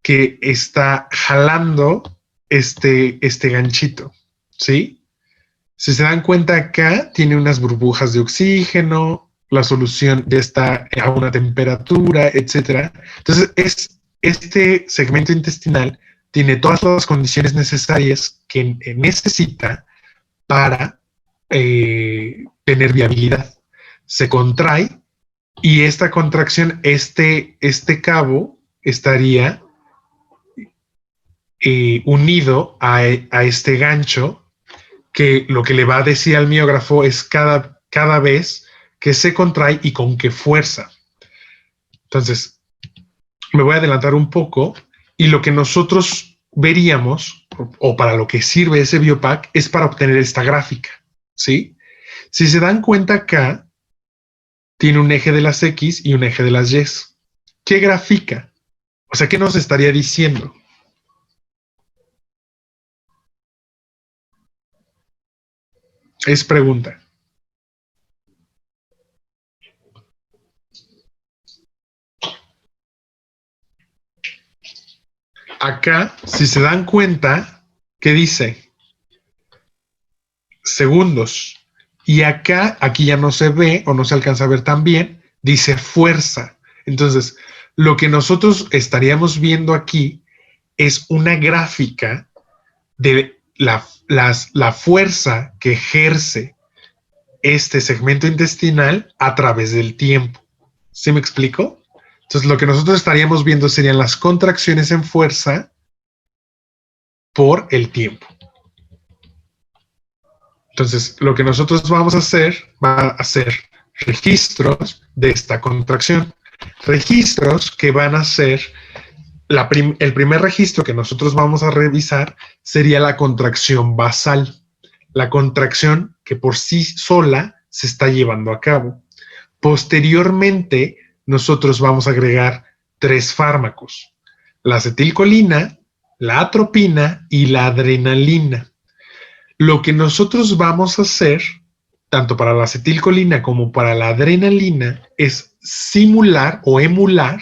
que está jalando este ganchito, ¿sí? Si se dan cuenta, acá tiene unas burbujas de oxígeno, la solución ya está a una temperatura, etcétera. Entonces, este segmento intestinal tiene todas las condiciones necesarias que necesita para tener viabilidad. Se contrae y esta contracción, este cabo estaría unido a este gancho, que lo que le va a decir al miógrafo es cada vez que se contrae y con qué fuerza. Entonces, me voy a adelantar un poco y lo que nosotros veríamos, o para lo que sirve ese biopack, es para obtener esta gráfica, ¿sí? Si se dan cuenta acá, tiene un eje de las X y un eje de las Y. ¿Qué grafica? O sea, ¿qué nos estaría diciendo? Es pregunta. Acá, si se dan cuenta, ¿qué dice? Segundos. Y acá, aquí ya no se ve o no se alcanza a ver tan bien, dice fuerza. Entonces, lo que nosotros estaríamos viendo aquí es una gráfica de la fuerza que ejerce este segmento intestinal a través del tiempo. ¿Sí me explico? Entonces, lo que nosotros estaríamos viendo serían las contracciones en fuerza por el tiempo. Entonces, lo que nosotros vamos a hacer va a ser registros de esta contracción. Registros que van a ser, el primer registro que nosotros vamos a revisar sería la contracción basal. La contracción que por sí sola se está llevando a cabo. Posteriormente, nosotros vamos a agregar 3 fármacos: la acetilcolina, la atropina y la adrenalina. Lo que nosotros vamos a hacer, tanto para la acetilcolina como para la adrenalina, es simular o emular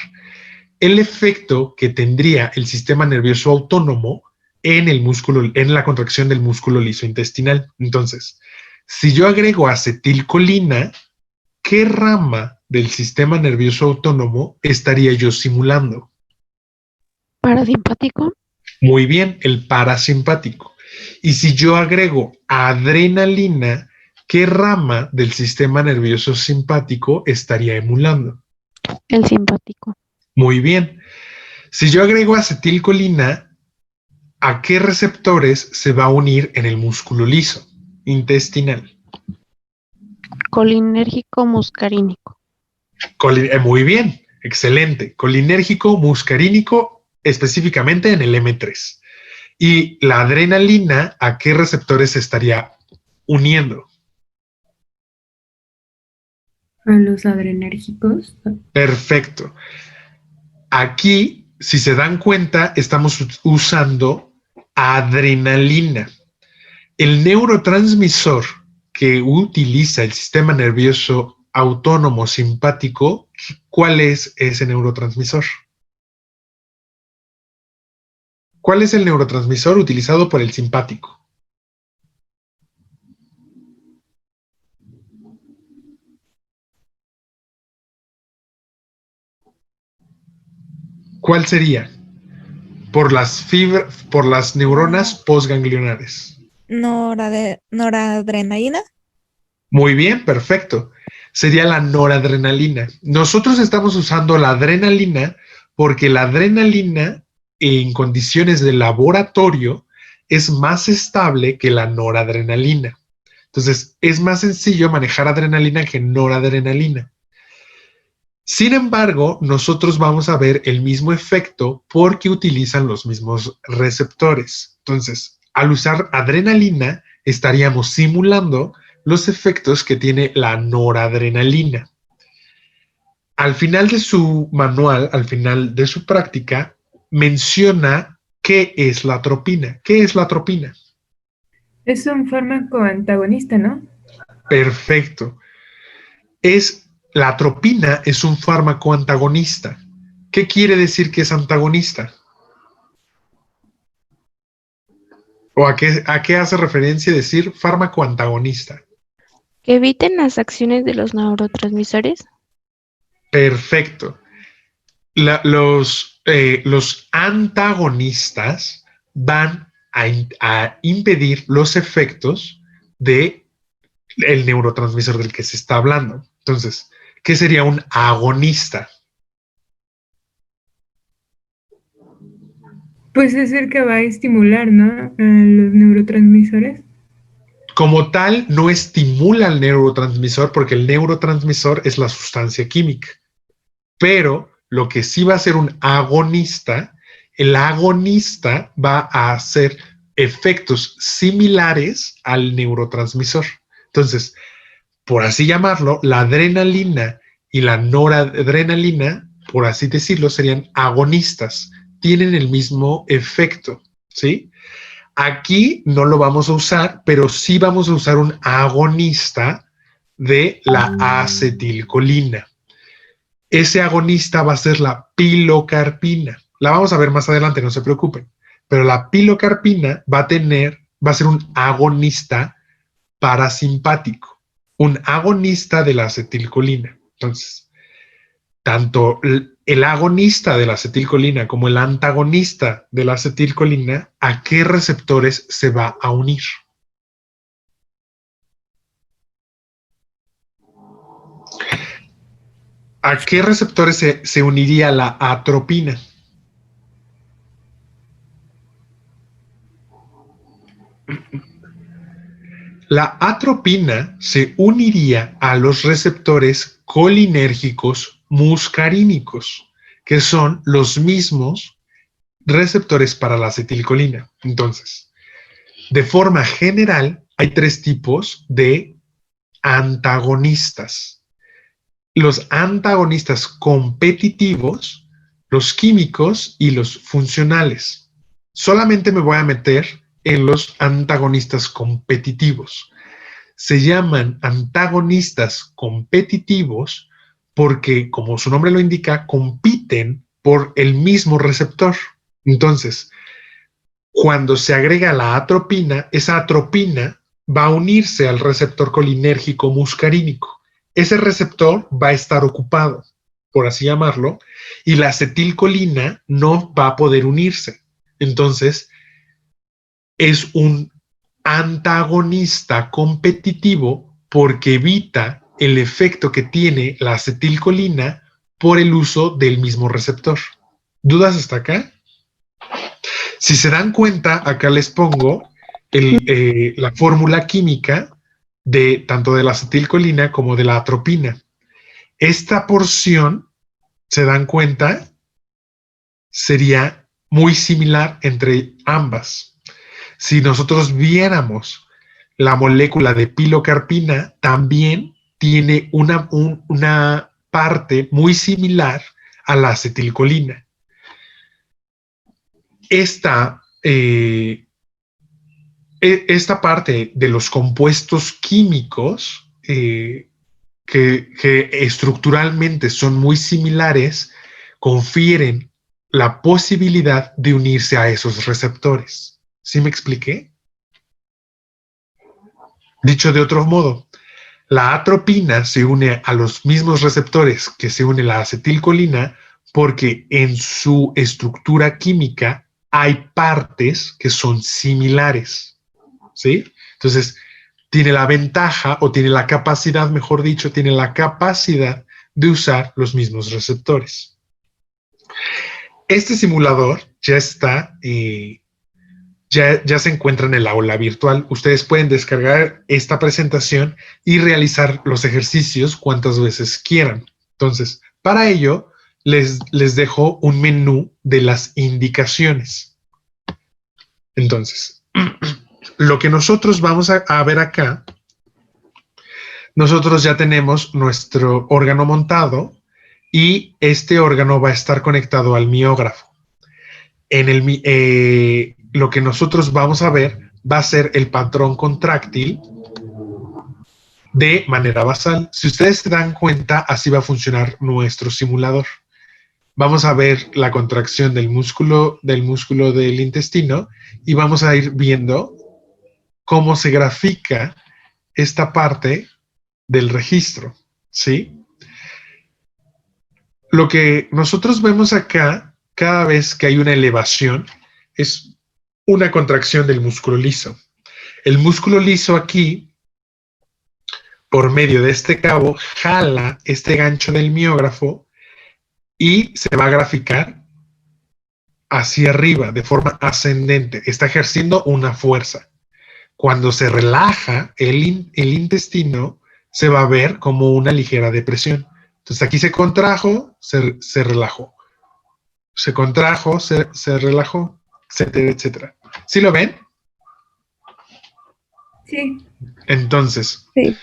el efecto que tendría el sistema nervioso autónomo en la contracción del músculo liso intestinal. Entonces, si yo agrego acetilcolina, ¿qué rama del sistema nervioso autónomo estaría yo simulando? Parasimpático. Muy bien, el parasimpático. Y si yo agrego adrenalina, ¿qué rama del sistema nervioso simpático estaría emulando? El simpático. Muy bien. Si yo agrego acetilcolina, ¿a qué receptores se va a unir en el músculo liso intestinal? Colinérgico muscarínico. Muy bien, excelente. Colinérgico muscarínico, específicamente en el M3. Y la adrenalina, ¿a qué receptores se estaría uniendo? A los adrenérgicos. Perfecto. Aquí, si se dan cuenta, estamos usando adrenalina. El neurotransmisor que utiliza el sistema nervioso autónomo simpático, ¿cuál es ese neurotransmisor? ¿Cuál es el neurotransmisor utilizado por el simpático? ¿Cuál sería? Por las neuronas postganglionares. Noradrenalina. Muy bien, perfecto. Sería la noradrenalina. Nosotros estamos usando la adrenalina porque la adrenalina en condiciones de laboratorio es más estable que la noradrenalina. Entonces, es más sencillo manejar adrenalina que noradrenalina. Sin embargo, nosotros vamos a ver el mismo efecto porque utilizan los mismos receptores. Entonces, al usar adrenalina, estaríamos simulando los efectos que tiene la noradrenalina. Al final de su manual, al final de su práctica, menciona qué es la atropina. ¿Qué es la atropina? Es un fármaco antagonista, ¿no? Perfecto. La atropina es un fármaco antagonista. ¿Qué quiere decir que es antagonista? ¿O a qué hace referencia decir fármaco antagonista? Que eviten las acciones de los neurotransmisores. Perfecto. Los antagonistas van a impedir los efectos del neurotransmisor del que se está hablando. Entonces, ¿qué sería un agonista? Pues es el que va a estimular, ¿no? A los neurotransmisores. Como tal, no estimula el neurotransmisor porque el neurotransmisor es la sustancia química. Pero lo que sí va a ser un agonista, el agonista va a hacer efectos similares al neurotransmisor. Entonces, por así llamarlo, la adrenalina y la noradrenalina, por así decirlo, serían agonistas. Tienen el mismo efecto, ¿sí? Aquí no lo vamos a usar, pero sí vamos a usar un agonista de la acetilcolina. Ese agonista va a ser la pilocarpina. La vamos a ver más adelante, no se preocupen. Pero la pilocarpina va a ser un agonista parasimpático, un agonista de la acetilcolina. Entonces, tanto el agonista de la acetilcolina como el antagonista de la acetilcolina, ¿a qué receptores se va a unir? ¿A qué receptores se uniría la atropina? La atropina se uniría a los receptores colinérgicos muscarínicos, que son los mismos receptores para la acetilcolina. Entonces, de forma general, hay 3 tipos de antagonistas. Los antagonistas competitivos, los químicos y los funcionales. Solamente me voy a meter en los antagonistas competitivos. Se llaman antagonistas competitivos porque, como su nombre lo indica, compiten por el mismo receptor. Entonces, cuando se agrega la atropina, esa atropina va a unirse al receptor colinérgico muscarínico. Ese receptor va a estar ocupado, por así llamarlo, y la acetilcolina no va a poder unirse. Entonces, es un antagonista competitivo porque evita el efecto que tiene la acetilcolina por el uso del mismo receptor. ¿Dudas hasta acá? Si se dan cuenta, acá les pongo la fórmula química de tanto de la acetilcolina como de la atropina. Esta porción, se dan cuenta, sería muy similar entre ambas. Si nosotros viéramos la molécula de pilocarpina, también tiene una parte muy similar a la acetilcolina. Esta parte de los compuestos químicos que estructuralmente son muy similares, confieren la posibilidad de unirse a esos receptores. ¿Sí me expliqué? Dicho de otro modo, la atropina se une a los mismos receptores que se une la acetilcolina porque en su estructura química hay partes que son similares, ¿sí? Entonces, tiene la ventaja, o tiene la capacidad, mejor dicho, tiene la capacidad de usar los mismos receptores. Este simulador ya está, ya se encuentra en el aula virtual. Ustedes pueden descargar esta presentación y realizar los ejercicios cuantas veces quieran. Entonces, para ello, les dejo un menú de las indicaciones. Entonces, lo que nosotros vamos a ver acá, nosotros ya tenemos nuestro órgano montado y este órgano va a estar conectado al miógrafo. Lo que nosotros vamos a ver va a ser el patrón contráctil de manera basal. Si ustedes se dan cuenta, así va a funcionar nuestro simulador. Vamos a ver la contracción del músculo del intestino y vamos a ir viendo cómo se grafica esta parte del registro, ¿sí? Lo que nosotros vemos acá, cada vez que hay una elevación, es una contracción del músculo liso. El músculo liso aquí, por medio de este cabo, jala este gancho del miógrafo y se va a graficar hacia arriba de forma ascendente. Está ejerciendo una fuerza. Cuando se relaja el intestino, se va a ver como una ligera depresión. Entonces aquí se contrajo, se relajó. Se contrajo, se relajó, etcétera, etcétera. ¿Sí lo ven? Sí. Entonces, Sí.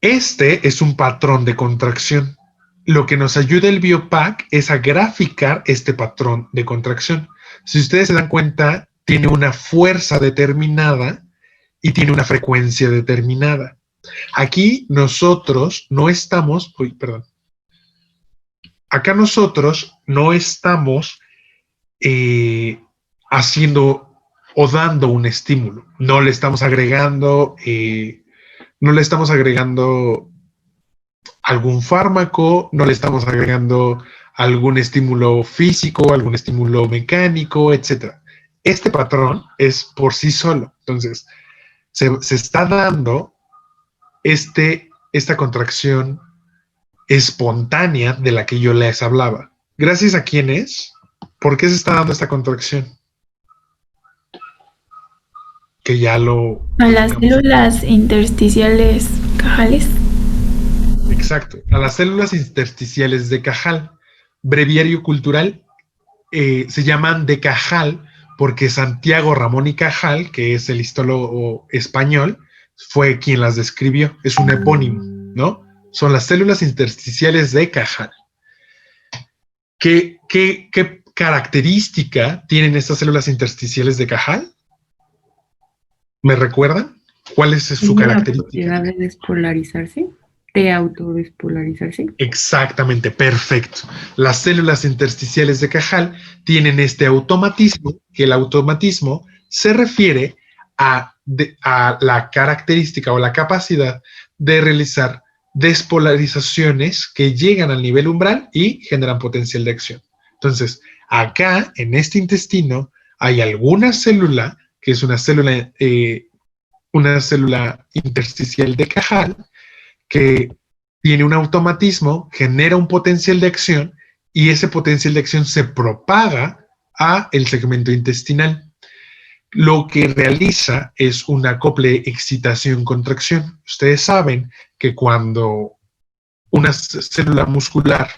este es un patrón de contracción. Lo que nos ayuda el Biopac es a graficar este patrón de contracción. Si ustedes se dan cuenta, tiene una fuerza determinada y tiene una frecuencia determinada. Aquí nosotros no estamos, acá nosotros no estamos haciendo o dando un estímulo. No le estamos agregando algún fármaco, no le estamos agregando algún estímulo físico, algún estímulo mecánico, etc. Este patrón es por sí solo. Entonces, se está dando esta contracción espontánea de la que yo les hablaba. ¿Gracias a quién es? ¿Por qué se está dando esta contracción? Que ya lo... A las células intersticiales cajales. Exacto, a las células intersticiales de Cajal. Breviario cultural, se llaman de Cajal porque Santiago Ramón y Cajal, que es el histólogo español, fue quien las describió. Es un epónimo, ¿no? Son las células intersticiales de Cajal. ¿Qué característica tienen estas células intersticiales de Cajal? ¿Me recuerdan? ¿Cuál es su característica? La propiedad de despolarizarse, de autodespolarizarse. Exactamente, perfecto. Las células intersticiales de Cajal tienen este automatismo, que el automatismo se refiere a la característica o la capacidad de realizar despolarizaciones que llegan al nivel umbral y generan potencial de acción. Entonces, acá en este intestino hay alguna célula, que es una célula intersticial de Cajal, que tiene un automatismo, genera un potencial de acción y ese potencial de acción se propaga a el segmento intestinal. Lo que realiza es un acople excitación-contracción. Ustedes saben que cuando una célula muscular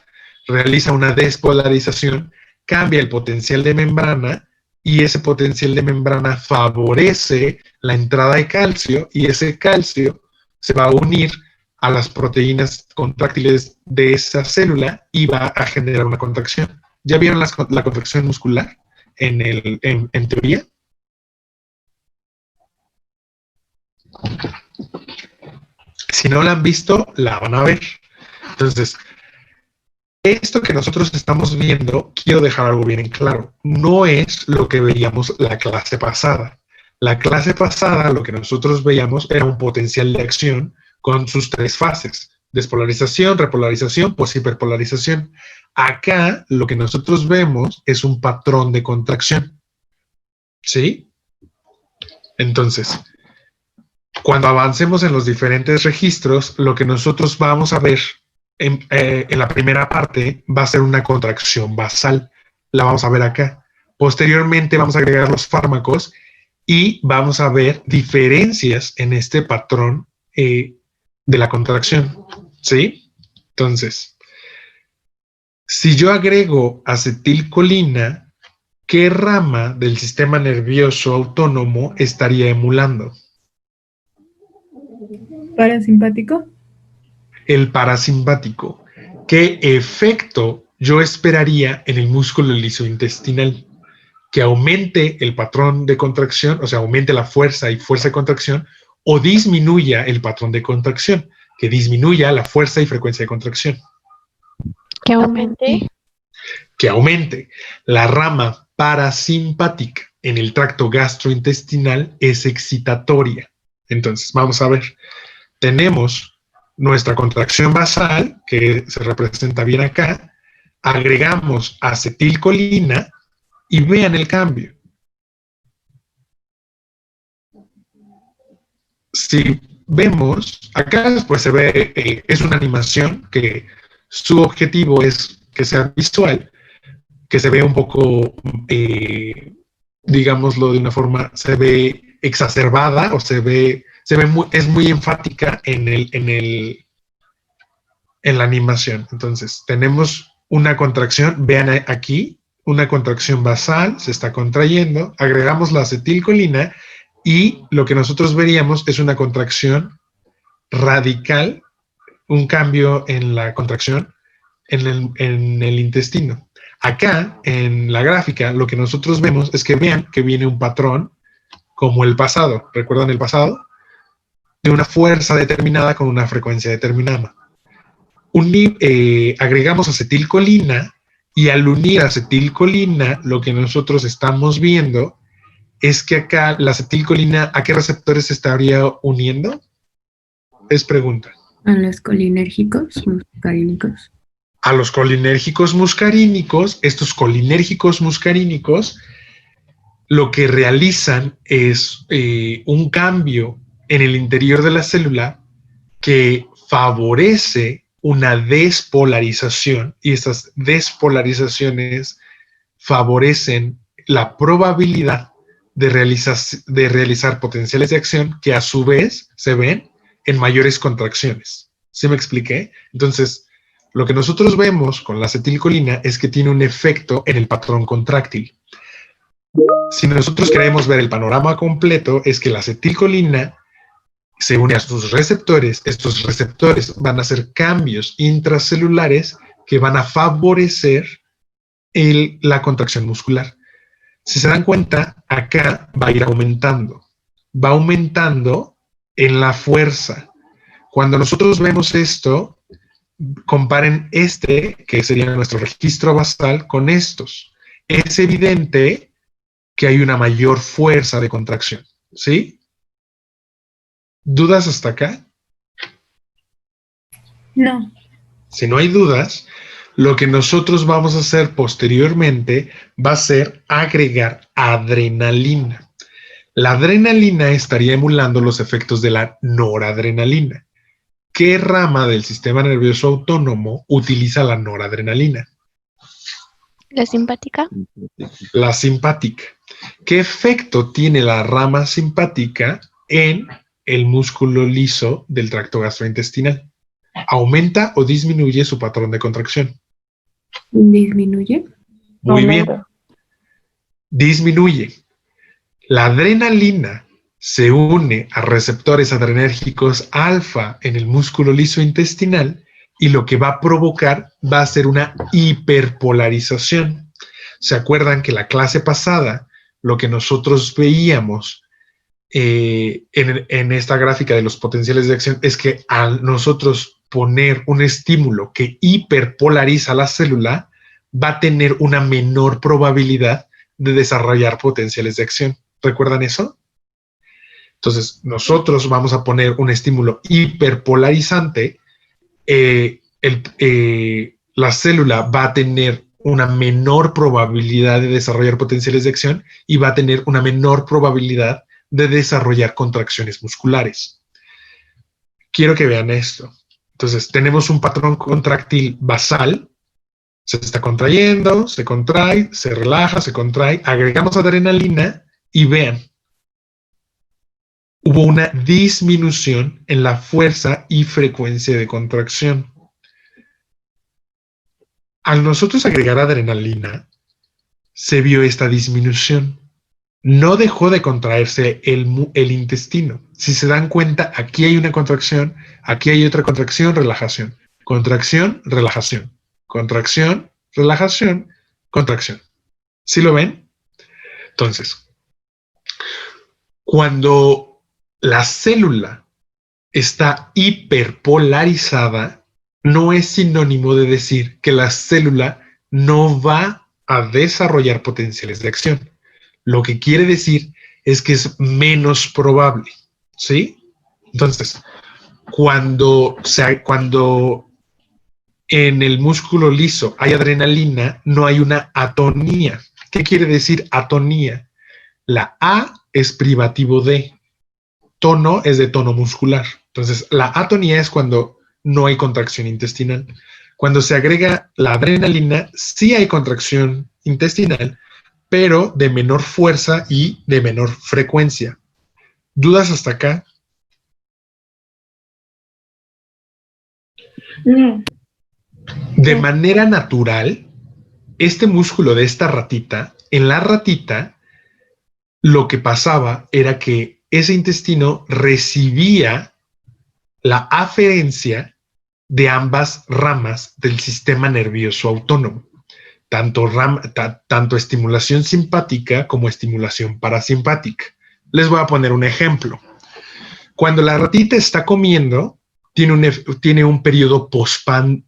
realiza una despolarización, cambia el potencial de membrana y ese potencial de membrana favorece la entrada de calcio y ese calcio se va a unir a las proteínas contráctiles de esa célula y va a generar una contracción. ¿Ya vieron la contracción muscular en teoría? Si no la han visto, la van a ver. Entonces, esto que nosotros estamos viendo, quiero dejar algo bien en claro, no es lo que veíamos la clase pasada. La clase pasada, lo que nosotros veíamos era un potencial de acción con sus tres fases: despolarización, repolarización, poshiperpolarización. Acá lo que nosotros vemos es un patrón de contracción. ¿Sí? Entonces, cuando avancemos en los diferentes registros, lo que nosotros vamos a ver en la primera parte va a ser una contracción basal. La vamos a ver acá. Posteriormente vamos a agregar los fármacos y vamos a ver diferencias en este patrón de la contracción. ¿Sí? Entonces, si yo agrego acetilcolina, ¿qué rama del sistema nervioso autónomo estaría emulando? Parasimpático. El parasimpático. ¿Qué efecto yo esperaría en el músculo lisointestinal? Que aumente el patrón de contracción, o sea, aumente la fuerza y fuerza de contracción, o disminuya el patrón de contracción, que disminuya la fuerza y frecuencia de contracción. Que aumente. Que aumente. La rama parasimpática en el tracto gastrointestinal es excitatoria. Entonces, vamos a ver. Tenemos nuestra contracción basal, que se representa bien acá. Agregamos acetilcolina y vean el cambio. Si vemos, acá pues se ve, es una animación que su objetivo es que sea visual, que se ve un poco, digámoslo de una forma, se ve exacerbada o es muy enfática en la animación. Entonces, tenemos una contracción, vean aquí, una contracción basal, se está contrayendo, agregamos la acetilcolina y lo que nosotros veríamos es una contracción radical, un cambio en la contracción en el intestino. Acá, en la gráfica, lo que nosotros vemos es que vean que viene un patrón como el pasado. ¿Recuerdan el pasado? De una fuerza determinada con una frecuencia determinada. Agregamos acetilcolina y al unir acetilcolina, lo que nosotros estamos viendo es que acá la acetilcolina, ¿a qué receptores se estaría uniendo? Es pregunta. A los colinérgicos muscarínicos. A los colinérgicos muscarínicos. Estos colinérgicos muscarínicos lo que realizan es un cambio en el interior de la célula que favorece una despolarización, y estas despolarizaciones favorecen la probabilidad de realizar potenciales de acción que a su vez se ven en mayores contracciones. ¿Sí me expliqué? Entonces, lo que nosotros vemos con la acetilcolina es que tiene un efecto en el patrón contráctil. Si nosotros queremos ver el panorama completo, es que la acetilcolina se une a sus receptores. Estos receptores van a hacer cambios intracelulares que van a favorecer la contracción muscular. Si se dan cuenta, acá va a ir aumentando. Va aumentando en la fuerza. Cuando nosotros vemos esto, comparen este, que sería nuestro registro basal, con estos. Es evidente que hay una mayor fuerza de contracción, ¿sí? ¿Dudas hasta acá? No. Si no hay dudas, lo que nosotros vamos a hacer posteriormente va a ser agregar adrenalina. La adrenalina estaría emulando los efectos de la noradrenalina. ¿Qué rama del sistema nervioso autónomo utiliza la noradrenalina? La simpática. La simpática. ¿Qué efecto tiene la rama simpática en el músculo liso del tracto gastrointestinal? ¿Aumenta o disminuye su patrón de contracción? ¿Disminuye? Muy bien. Disminuye. La adrenalina se une a receptores adrenérgicos alfa en el músculo liso intestinal y lo que va a provocar va a ser una hiperpolarización. ¿Se acuerdan que la clase pasada lo que nosotros veíamos en esta gráfica de los potenciales de acción es que al nosotros poner un estímulo que hiperpolariza la célula, va a tener una menor probabilidad de desarrollar potenciales de acción? ¿Recuerdan eso? Entonces, nosotros vamos a poner un estímulo hiperpolarizante, la célula va a tener una menor probabilidad de desarrollar potenciales de acción y va a tener una menor probabilidad de desarrollar contracciones musculares. Quiero que vean esto. Entonces, tenemos un patrón contractil basal, se está contrayendo, se contrae, se relaja, se contrae, agregamos adrenalina y vean, hubo una disminución en la fuerza y frecuencia de contracción. Al nosotros agregar adrenalina, se vio esta disminución. No dejó de contraerse el intestino. Si se dan cuenta, aquí hay una contracción, aquí hay otra contracción, relajación. Contracción, relajación. Contracción, relajación, contracción. ¿Sí lo ven? Entonces, cuando la célula está hiperpolarizada, no es sinónimo de decir que la célula no va a desarrollar potenciales de acción. Lo que quiere decir es que es menos probable, ¿sí? Entonces, cuando en el músculo liso hay adrenalina, no hay una atonía. ¿Qué quiere decir atonía? La A es privativo de, tono es de tono muscular. Entonces, la atonía es cuando no hay contracción intestinal. Cuando se agrega la adrenalina, sí hay contracción intestinal, pero de menor fuerza y de menor frecuencia. ¿Dudas hasta acá? No. De manera natural, este músculo de esta ratita, en la ratita, lo que pasaba era que ese intestino recibía la aferencia de ambas ramas del sistema nervioso autónomo, tanto estimulación simpática como estimulación parasimpática. Les voy a poner un ejemplo. Cuando la ratita está comiendo, tiene un periodo pospandrio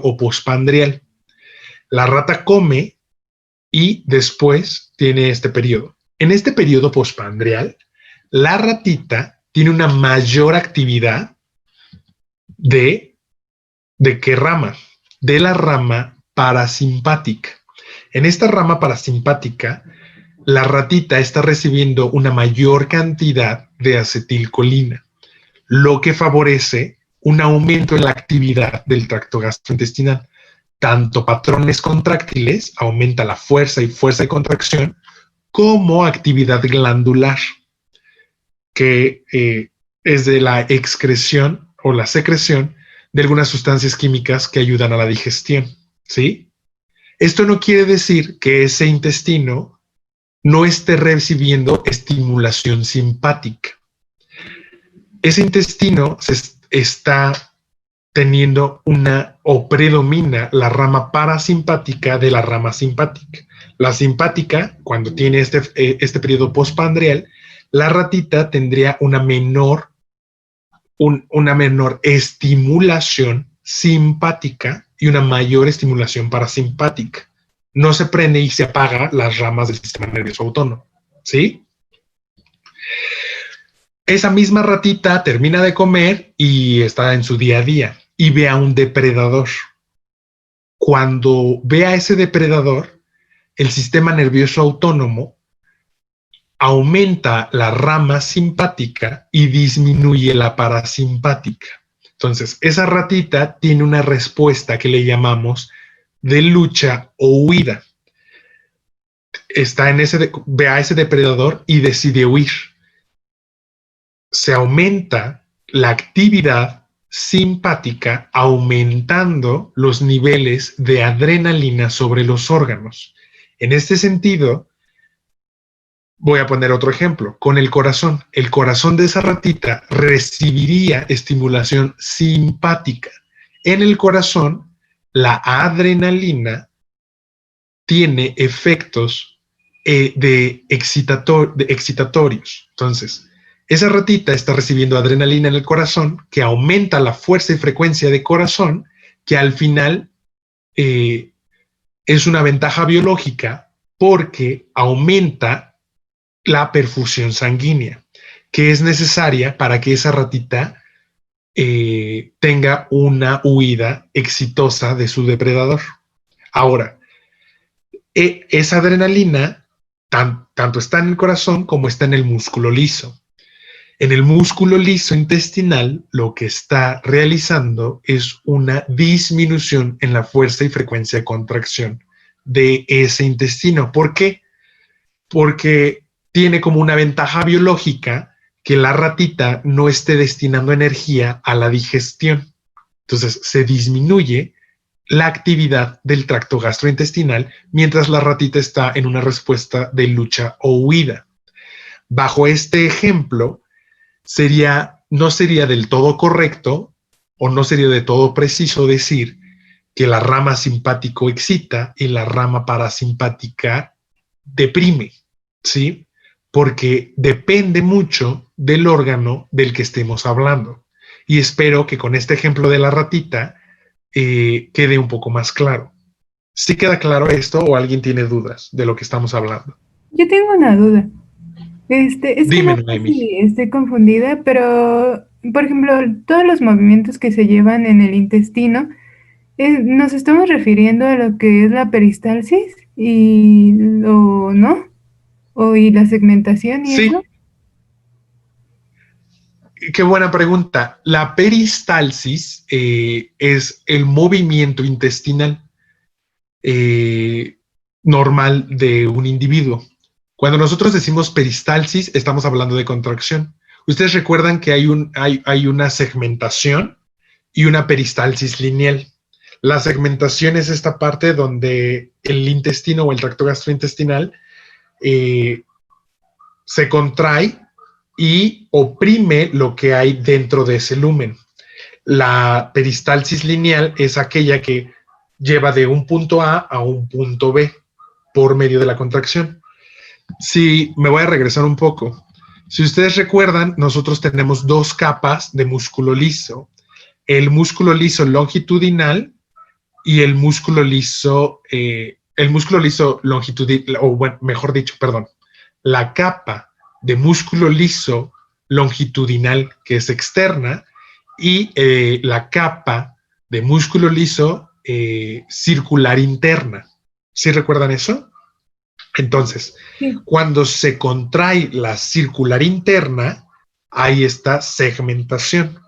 o pospandrial. La rata come y después tiene este periodo. En este periodo pospandrial, la ratita tiene una mayor actividad ¿de qué rama? De la rama parasimpática. En esta rama parasimpática, la ratita está recibiendo una mayor cantidad de acetilcolina, lo que favorece un aumento en la actividad del tracto gastrointestinal. Tanto patrones contráctiles, aumenta la fuerza y contracción, como actividad glandular, que es de la excreción o la secreción de algunas sustancias químicas que ayudan a la digestión, ¿sí? Esto no quiere decir que ese intestino no esté recibiendo estimulación simpática. Ese intestino está teniendo o predomina la rama parasimpática de la rama simpática. La simpática, cuando tiene este periodo postpandrial, la ratita tendría una menor estimulación simpática y una mayor estimulación parasimpática. No se prende y se apaga las ramas del sistema nervioso autónomo, ¿sí? Esa misma ratita termina de comer y está en su día a día y ve a un depredador. Cuando ve a ese depredador, el sistema nervioso autónomo aumenta la rama simpática y disminuye la parasimpática. Entonces, esa ratita tiene una respuesta que le llamamos de lucha o huida. Ve a ese depredador y decide huir. Se aumenta la actividad simpática, aumentando los niveles de adrenalina sobre los órganos. En este sentido, voy a poner otro ejemplo, con el corazón. El corazón de esa ratita recibiría estimulación simpática. En el corazón, la adrenalina tiene efectos excitatorios. Entonces, esa ratita está recibiendo adrenalina en el corazón que aumenta la fuerza y frecuencia de corazón, que al final es una ventaja biológica porque aumenta la perfusión sanguínea, que es necesaria para que esa ratita tenga una huida exitosa de su depredador. Ahora, esa adrenalina tanto está en el corazón como está en el músculo liso. En el músculo liso intestinal, lo que está realizando es una disminución en la fuerza y frecuencia de contracción de ese intestino. ¿Por qué? Porque tiene como una ventaja biológica que la ratita no esté destinando energía a la digestión. Entonces se disminuye la actividad del tracto gastrointestinal mientras la ratita está en una respuesta de lucha o huida. Bajo este ejemplo, no sería del todo correcto o no sería de todo preciso decir que la rama simpático excita y la rama parasimpática deprime, ¿sí? Porque depende mucho del órgano del que estemos hablando. Y espero que con este ejemplo de la ratita quede un poco más claro. ¿Sí queda claro esto o alguien tiene dudas de lo que estamos hablando? Yo tengo una duda. Es que Dime, no sé Noemi. si estoy confundida, pero, por ejemplo, todos los movimientos que se llevan en el intestino, nos estamos refiriendo a lo que es la peristalsis ¿no? Y la segmentación y Sí, eso. qué buena pregunta. La peristalsis es el movimiento intestinal normal de un individuo. Cuando nosotros decimos peristalsis, estamos hablando de contracción. Ustedes recuerdan que hay una segmentación y una peristalsis lineal. La segmentación es esta parte donde el intestino o el tracto gastrointestinal se contrae y oprime lo que hay dentro de ese lumen. La peristalsis lineal es aquella que lleva de un punto A a un punto B por medio de la contracción. Sí, me voy a regresar un poco. Si ustedes recuerdan, nosotros tenemos dos capas de músculo liso. El músculo liso longitudinal y el músculo liso longitudinal, o bueno, mejor dicho, perdón, la capa de músculo liso longitudinal que es externa y la capa de músculo liso circular interna. ¿Sí recuerdan eso? Entonces, Sí. cuando se contrae la circular interna, hay esta segmentación.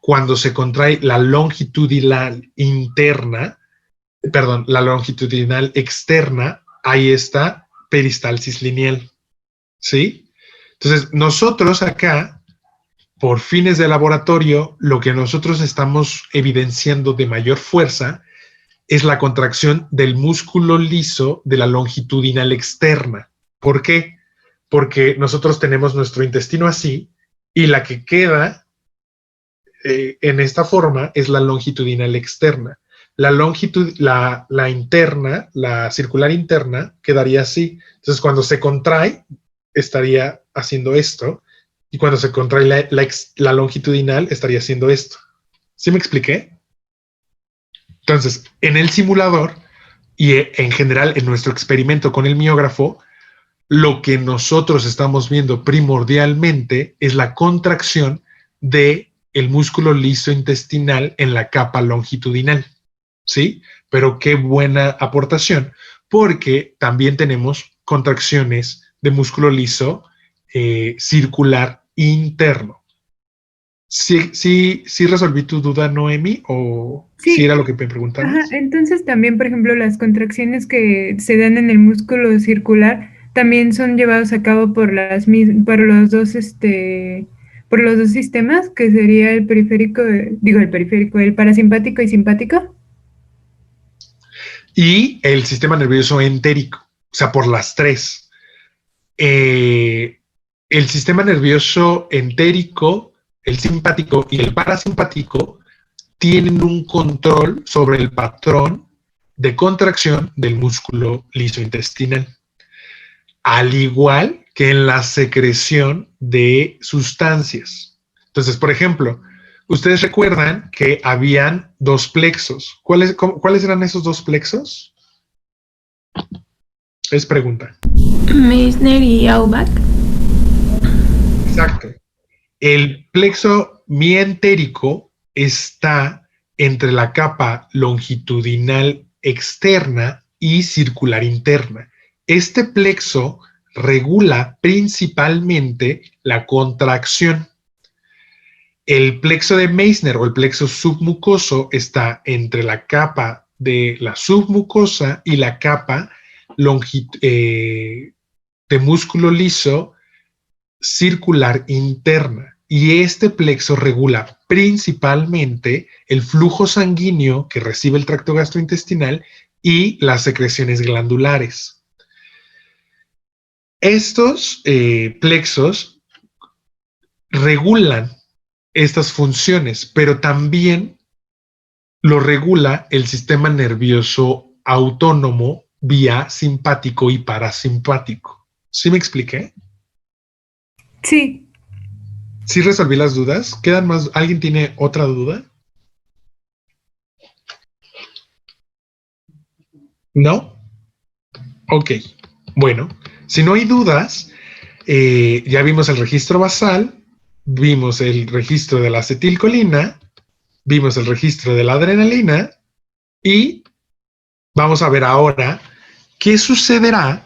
Cuando se contrae la longitudinal interna, perdón, la longitudinal externa, hay esta peristalsis lineal. ¿Sí? Entonces, nosotros acá, por fines de laboratorio, lo que nosotros estamos evidenciando de mayor fuerza es la contracción del músculo liso de la longitudinal externa. ¿Por qué? Porque nosotros tenemos nuestro intestino así y la que queda en esta forma es la longitudinal externa. La interna, la circular interna, quedaría así. Entonces, cuando se contrae, estaría haciendo esto, y cuando se contrae la longitudinal, estaría haciendo esto. ¿Sí me expliqué? Entonces, en el simulador y en general en nuestro experimento con el miógrafo, lo que nosotros estamos viendo primordialmente es la contracción del músculo liso intestinal en la capa longitudinal. ¿Sí? Pero qué buena aportación, porque también tenemos contracciones de músculo liso circular interno. ¿Sí resolví tu duda, Noemi? ¿O Sí. si era lo que me preguntabas? Ajá, entonces también, por ejemplo, las contracciones que se dan en el músculo circular también son llevados a cabo por los dos sistemas, que sería el parasimpático y simpático. Y el sistema nervioso entérico, o sea, por las tres. El sistema nervioso entérico, el simpático y el parasimpático tienen un control sobre el patrón de contracción del músculo liso intestinal, al igual que en la secreción de sustancias. Entonces, por ejemplo, ustedes recuerdan que habían dos plexos. ¿Cuáles eran esos dos plexos? Es pregunta. Meissner y Auerbach. Exacto. El plexo mientérico está entre la capa longitudinal externa y circular interna. Este plexo regula principalmente la contracción. El plexo de Meissner o el plexo submucoso está entre la capa de la submucosa y la capa de músculo liso circular interna. Y este plexo regula principalmente el flujo sanguíneo que recibe el tracto gastrointestinal y las secreciones glandulares. Estos plexos regulan estas funciones, pero también lo regula el sistema nervioso autónomo vía simpático y parasimpático. ¿Sí me expliqué? Sí. ¿Sí resolví las dudas? ¿Quedan más? ¿Alguien tiene otra duda? ¿No? Ok. Bueno, si no hay dudas, ya vimos el registro basal, vimos el registro de la acetilcolina, vimos el registro de la adrenalina y vamos a ver ahora qué sucederá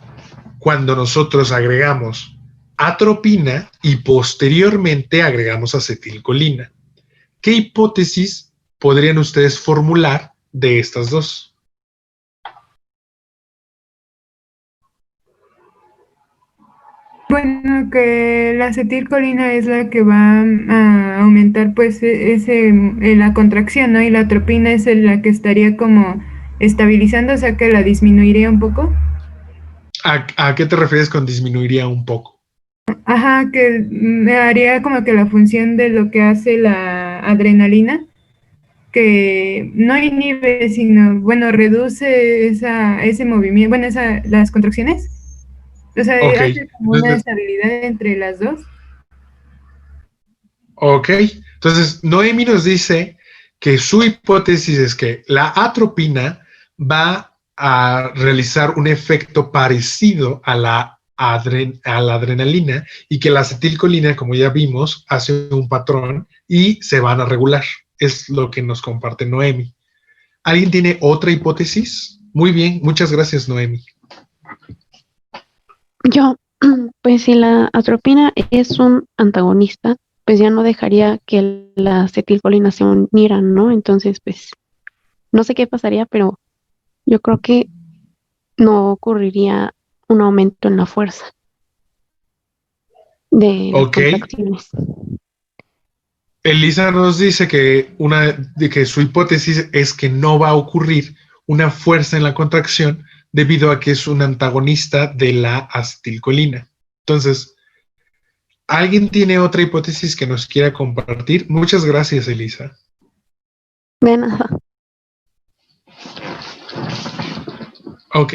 cuando nosotros agregamos atropina y posteriormente agregamos acetilcolina. ¿Qué hipótesis podrían ustedes formular de estas dos? Bueno, que la acetilcolina es la que va a aumentar pues la contracción, ¿no? Y la atropina es la que estaría como estabilizando, o sea que la disminuiría un poco. ¿A qué te refieres con disminuiría un poco? Ajá, que haría como que la función de lo que hace la adrenalina, que no inhibe, sino, bueno, reduce ese movimiento, bueno, las contracciones. O sea, Ok. hace como una estabilidad entre las dos. Ok. Entonces, Noemi nos dice que su hipótesis es que la atropina va a realizar un efecto parecido a la adrenalina y que la acetilcolina, como ya vimos, hace un patrón y se van a regular. Es lo que nos comparte Noemi. ¿Alguien tiene otra hipótesis? Muy bien, muchas gracias, Noemi. Yo, pues si la atropina es un antagonista, pues ya no dejaría que la acetilcolina se unieran, ¿no? Entonces, pues, no sé qué pasaría, pero yo creo que no ocurriría un aumento en la fuerza de las contracciones. Elisa nos dice que que su hipótesis es que no va a ocurrir una fuerza en la contracción debido a que es un antagonista de la acetilcolina. Entonces, ¿alguien tiene otra hipótesis que nos quiera compartir? Muchas gracias, Elisa. De nada. Ok.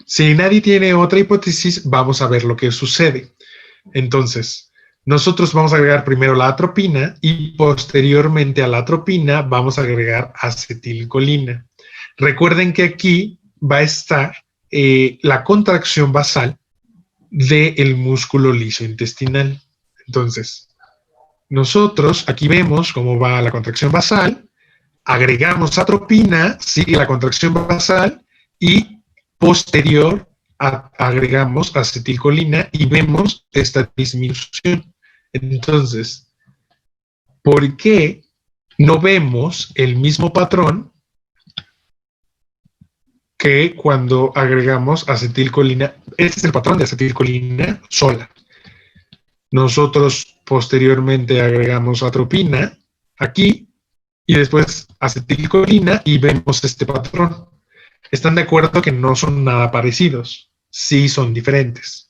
Si nadie tiene otra hipótesis, vamos a ver lo que sucede. Entonces, nosotros vamos a agregar primero la atropina y posteriormente a la atropina vamos a agregar acetilcolina. Recuerden que aquí va a estar la contracción basal del músculo liso intestinal. Entonces, nosotros aquí vemos cómo va la contracción basal, agregamos atropina, sigue la contracción basal y posterior agregamos acetilcolina y vemos esta disminución. Entonces, ¿por qué no vemos el mismo patrón que cuando agregamos acetilcolina? Este es el patrón de acetilcolina sola. Nosotros posteriormente agregamos atropina aquí y después acetilcolina y vemos este patrón. ¿Están de acuerdo que no son nada parecidos? Sí son diferentes.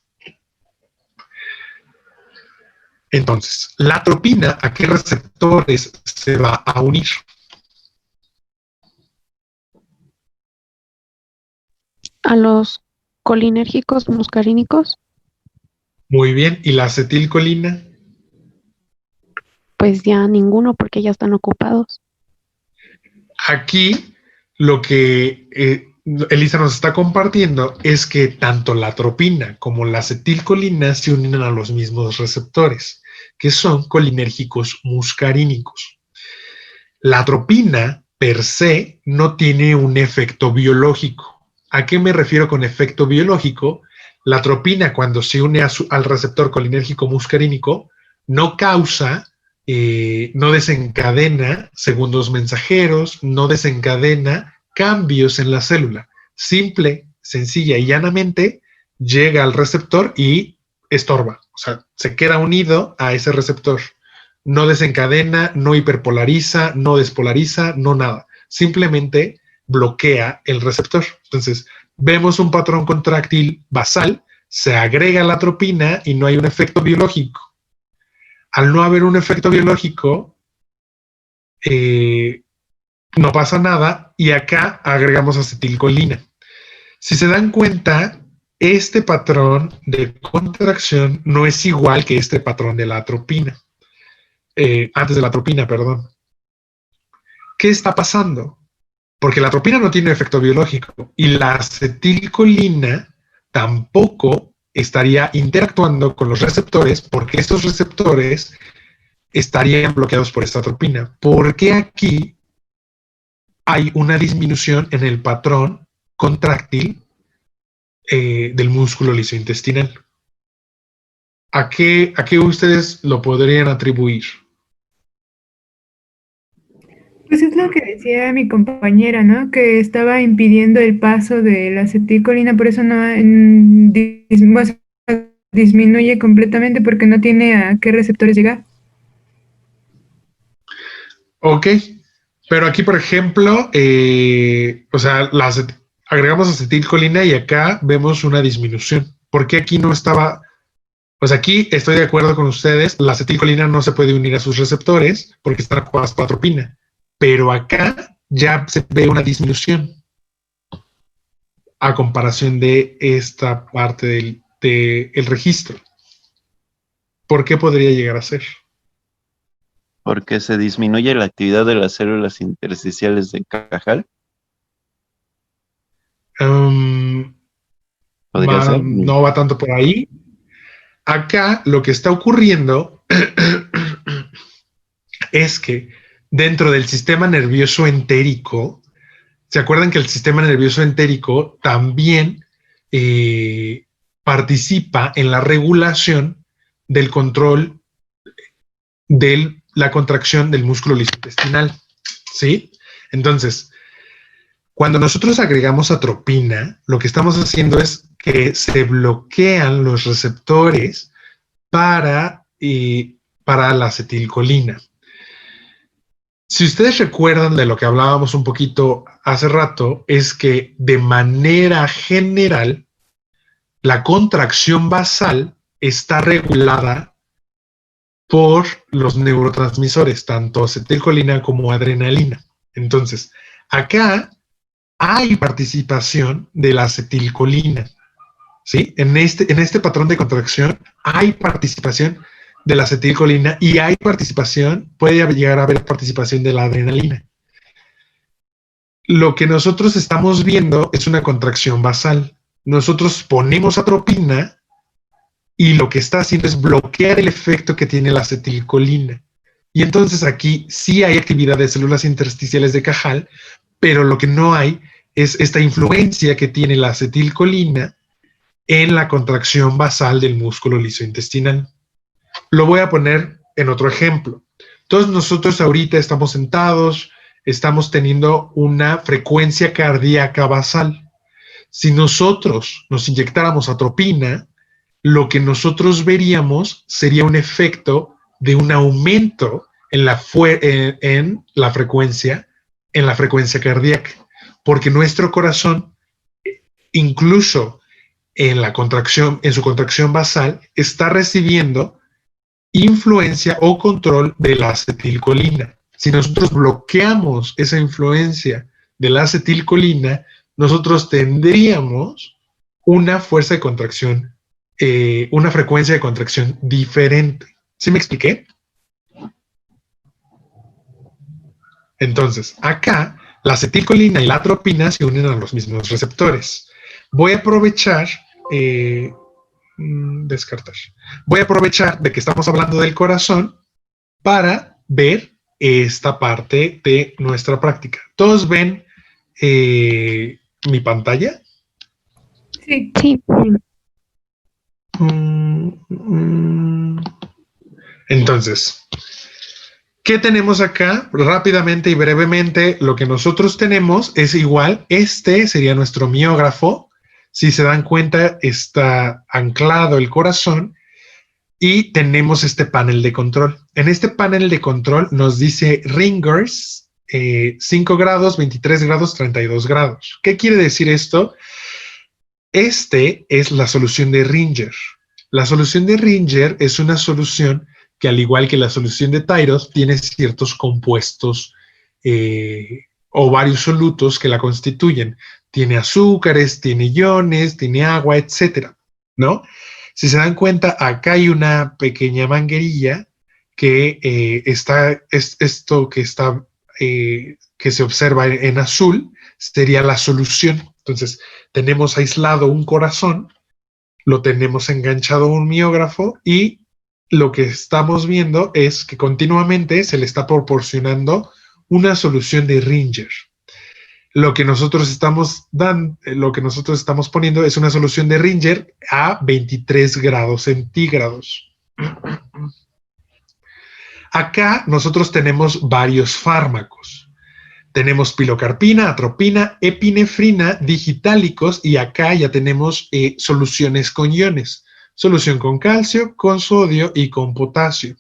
Entonces, la atropina, ¿a qué receptores se va a unir? A los colinérgicos muscarínicos, Muy bien. ¿Y la acetilcolina? pues ya ninguno porque ya están ocupados. Aquí lo que Elisa nos está compartiendo es que tanto la atropina como la acetilcolina se unen a los mismos receptores, que son colinérgicos muscarínicos. La atropina per se no tiene un efecto biológico. ¿A qué me refiero con efecto biológico? La atropina, cuando se une al receptor colinérgico muscarínico, no causa, no desencadena segundos mensajeros, no desencadena cambios en la célula. Simple, sencilla y llanamente llega al receptor y estorba. O sea, se queda unido a ese receptor. No desencadena, no hiperpolariza, no despolariza, no nada. Simplemente bloquea el receptor. Entonces, vemos un patrón contráctil basal, se agrega la atropina y no hay un efecto biológico. Al no haber un efecto biológico, no pasa nada y acá agregamos acetilcolina. Si se dan cuenta, este patrón de contracción no es igual que este patrón de la atropina. Antes de la atropina, perdón. ¿Qué está pasando? Porque la atropina no tiene efecto biológico y la acetilcolina tampoco estaría interactuando con los receptores porque estos receptores estarían bloqueados por esta atropina. ¿Por qué aquí hay una disminución en el patrón contráctil del músculo lisointestinal? ¿A qué ustedes lo podrían atribuir? Pues es lo que decía mi compañera, ¿no? Que estaba impidiendo el paso de la acetilcolina, por eso no disminuye completamente porque no tiene a qué receptores llegar. Ok, pero aquí, por ejemplo, o sea, agregamos acetilcolina y acá vemos una disminución. ¿Por qué aquí no estaba? Pues aquí estoy de acuerdo con ustedes, la acetilcolina no se puede unir a sus receptores porque están ocupadas por atropina. Pero acá ya se ve una disminución a comparación de esta parte del registro. ¿Por qué podría llegar a ser? Porque se disminuye la actividad de las células intersticiales de Cajal. ¿Podría ser? No va tanto por ahí. Acá lo que está ocurriendo es que dentro del sistema nervioso entérico, ¿se acuerdan que el sistema nervioso entérico también participa en la regulación del control de la contracción del músculo lisointestinal? ¿Sí? Entonces, cuando nosotros agregamos atropina, lo que estamos haciendo es que se bloquean los receptores para la acetilcolina. Si ustedes recuerdan de lo que hablábamos un poquito hace rato, es que de manera general, la contracción basal está regulada por los neurotransmisores, tanto acetilcolina como adrenalina. Entonces, acá hay participación de la acetilcolina, ¿sí? En este patrón de contracción hay participación de la acetilcolina y hay participación, puede llegar a haber participación de la adrenalina. Lo que nosotros estamos viendo es una contracción basal. Nosotros ponemos atropina y lo que está haciendo es bloquear el efecto que tiene la acetilcolina. Y entonces aquí sí hay actividad de células intersticiales de Cajal, pero lo que no hay es esta influencia que tiene la acetilcolina en la contracción basal del músculo lisointestinal. Lo voy a poner en otro ejemplo. Todos nosotros ahorita estamos sentados, estamos teniendo una frecuencia cardíaca basal. Si nosotros nos inyectáramos atropina, lo que nosotros veríamos sería un efecto de un aumento en la frecuencia cardíaca, porque nuestro corazón, incluso en su contracción basal, está recibiendo influencia o control de la acetilcolina. Si nosotros bloqueamos esa influencia de la acetilcolina, nosotros tendríamos una fuerza de contracción, una frecuencia de contracción diferente. ¿Sí me expliqué? Entonces, acá la acetilcolina y la atropina se unen a los mismos receptores. Voy a aprovechar descartar. Voy a aprovechar de que estamos hablando del corazón para ver esta parte de nuestra práctica. ¿Todos ven mi pantalla? Sí. Sí. Entonces, ¿qué tenemos acá? Rápidamente y brevemente, lo que nosotros tenemos es igual. Este sería nuestro miógrafo. Si se dan cuenta, está anclado el corazón y tenemos este panel de control. En este panel de control nos dice Ringers, 5 grados, 23 grados, 32 grados. ¿Qué quiere decir esto? Este es la solución de Ringer. La solución de Ringer es una solución que, al igual que la solución de Tyros, tiene ciertos compuestos o varios solutos que la constituyen. Tiene azúcares, tiene iones, tiene agua, etcétera, ¿no? Si se dan cuenta, acá hay una pequeña manguerilla que que se observa en azul, sería la solución. Entonces, tenemos aislado un corazón, lo tenemos enganchado a un miógrafo y lo que estamos viendo es que continuamente se le está proporcionando una solución de Ringer. Lo que nosotros estamos poniendo es una solución de Ringer a 23 grados centígrados. Acá nosotros tenemos varios fármacos. Tenemos pilocarpina, atropina, epinefrina, digitálicos y acá ya tenemos soluciones con iones. Solución con calcio, con sodio y con potasio.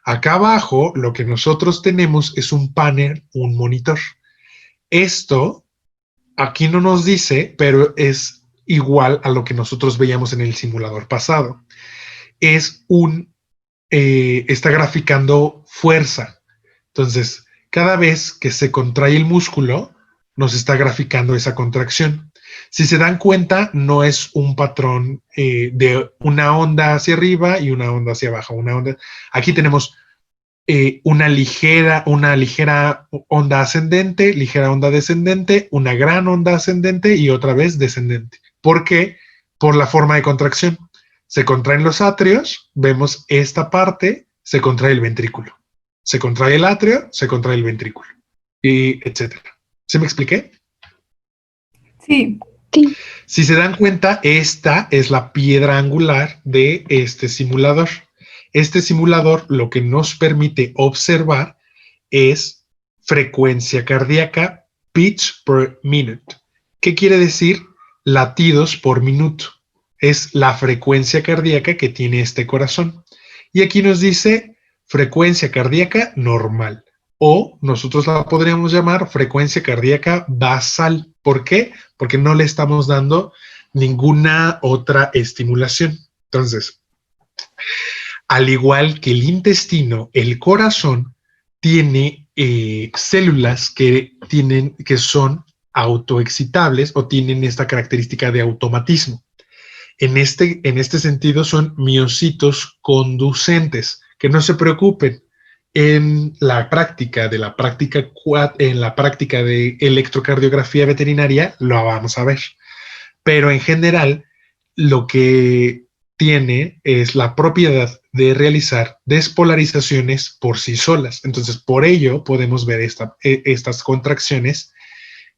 Acá abajo lo que nosotros tenemos es un panel, un monitor. Esto aquí no nos dice, pero es igual a lo que nosotros veíamos en el simulador pasado. Está graficando fuerza. Entonces, cada vez que se contrae el músculo, nos está graficando esa contracción. Si se dan cuenta, no es un patrón de una onda hacia arriba y una onda hacia abajo. Aquí tenemos una ligera onda ascendente, ligera onda descendente, una gran onda ascendente y otra vez descendente. ¿Por qué? Por la forma de contracción. Se contraen los atrios, vemos esta parte, se contrae el ventrículo. Se contrae el atrio, se contrae el ventrículo, y etcétera. ¿Se me expliqué? Sí. Sí. Si se dan cuenta, esta es la piedra angular de este simulador. Este simulador lo que nos permite observar es frecuencia cardíaca, beats per minute. ¿Qué quiere decir? Latidos por minuto. Es la frecuencia cardíaca que tiene este corazón. Y aquí nos dice frecuencia cardíaca normal. O nosotros la podríamos llamar frecuencia cardíaca basal. ¿Por qué? Porque no le estamos dando ninguna otra estimulación. Entonces, al igual que el intestino, el corazón tiene células que son autoexcitables o tienen esta característica de automatismo. En este sentido son miocitos conducentes, que no se preocupen. En la práctica de electrocardiografía veterinaria lo vamos a ver. Pero en general, lo que tiene es la propiedad de realizar despolarizaciones por sí solas. Entonces, por ello podemos ver estas contracciones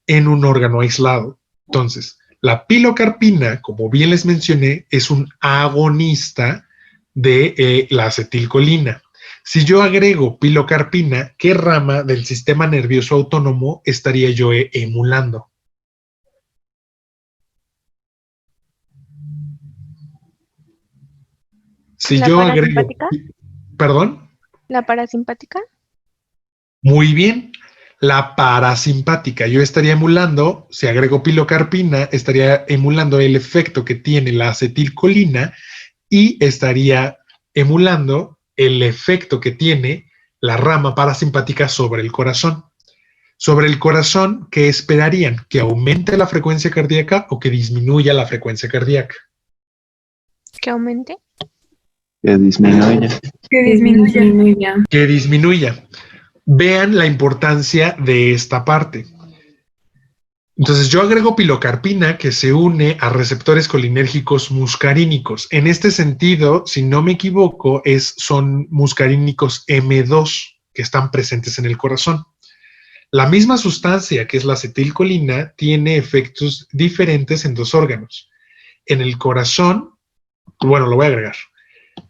en un órgano aislado. Entonces, la pilocarpina, como bien les mencioné, es un agonista de la acetilcolina. Si yo agrego pilocarpina, ¿qué rama del sistema nervioso autónomo estaría yo emulando? Si ¿La yo agrego... parasimpática? ¿Perdón? ¿La parasimpática? Muy bien. La parasimpática. Yo estaría emulando, si agrego pilocarpina, estaría emulando el efecto que tiene la acetilcolina y estaría emulando el efecto que tiene la rama parasimpática sobre el corazón. Sobre el corazón, ¿qué esperarían? ¿Que aumente la frecuencia cardíaca o que disminuya la frecuencia cardíaca? ¿Que aumente? Que disminuya. Que disminuya. Que disminuya. Vean la importancia de esta parte. Entonces yo agrego pilocarpina que se une a receptores colinérgicos muscarínicos. En este sentido, si no me equivoco, son muscarínicos M2 que están presentes en el corazón. La misma sustancia que es la acetilcolina tiene efectos diferentes en dos órganos. En el corazón Bueno, lo voy a agregar.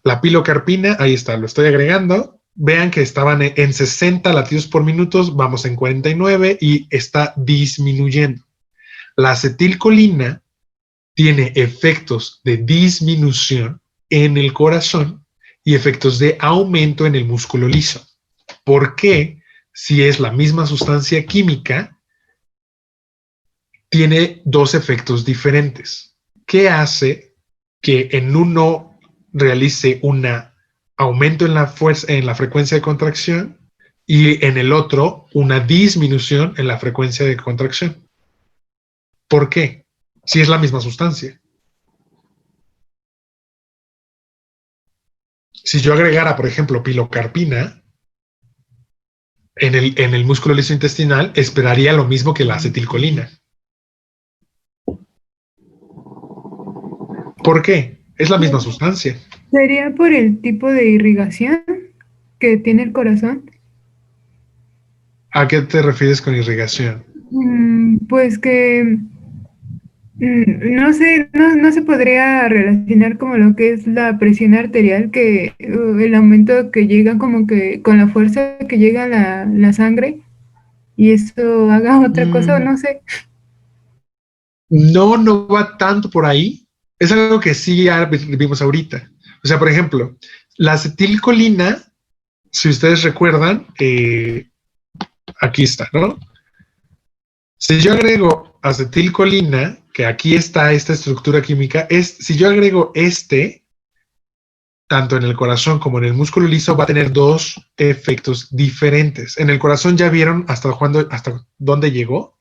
La pilocarpina, ahí está, lo estoy agregando. Vean que estaban en 60 latidos por minuto, vamos en 49 y está disminuyendo. La acetilcolina tiene efectos de disminución en el corazón y efectos de aumento en el músculo liso. ¿Por qué? Si es la misma sustancia química, tiene dos efectos diferentes. ¿Qué hace que en uno realice un aumento en la fuerza, en la frecuencia de contracción, y en el otro una disminución en la frecuencia de contracción? ¿Por qué? Si es la misma sustancia. Si yo agregara, por ejemplo, pilocarpina en el músculo liso intestinal, esperaría lo mismo que la acetilcolina. ¿Por qué? Es la misma sustancia. ¿Sería por el tipo de irrigación que tiene el corazón? ¿A qué te refieres con irrigación? Pues que no sé, no se podría relacionar como lo que es la presión arterial, que el aumento que llega como que con la fuerza que llega a la sangre y eso haga otra cosa, no sé. No va tanto por ahí. Es algo que sí ya vimos ahorita. O sea, por ejemplo, la acetilcolina, si ustedes recuerdan, aquí está, ¿no? Si yo agrego acetilcolina, que aquí está esta estructura química, si yo agrego tanto en el corazón como en el músculo liso, va a tener dos efectos diferentes. En el corazón ya vieron hasta dónde llegó,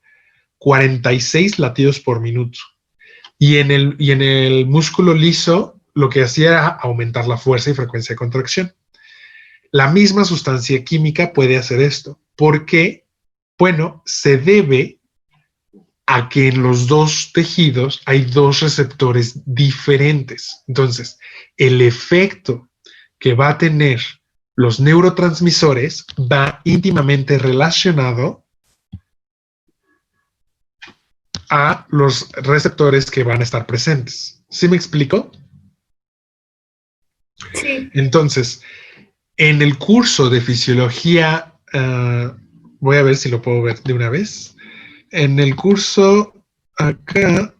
46 latidos por minuto. Y en el músculo liso, lo que hacía era aumentar la fuerza y frecuencia de contracción. La misma sustancia química puede hacer esto. ¿Por qué? Bueno, se debe a que en los dos tejidos hay dos receptores diferentes. Entonces, el efecto que va a tener los neurotransmisores va íntimamente relacionado a los receptores que van a estar presentes. ¿Sí me explico? Sí. Entonces, en el curso de fisiología, voy a ver si lo puedo ver de una vez. En el curso acá,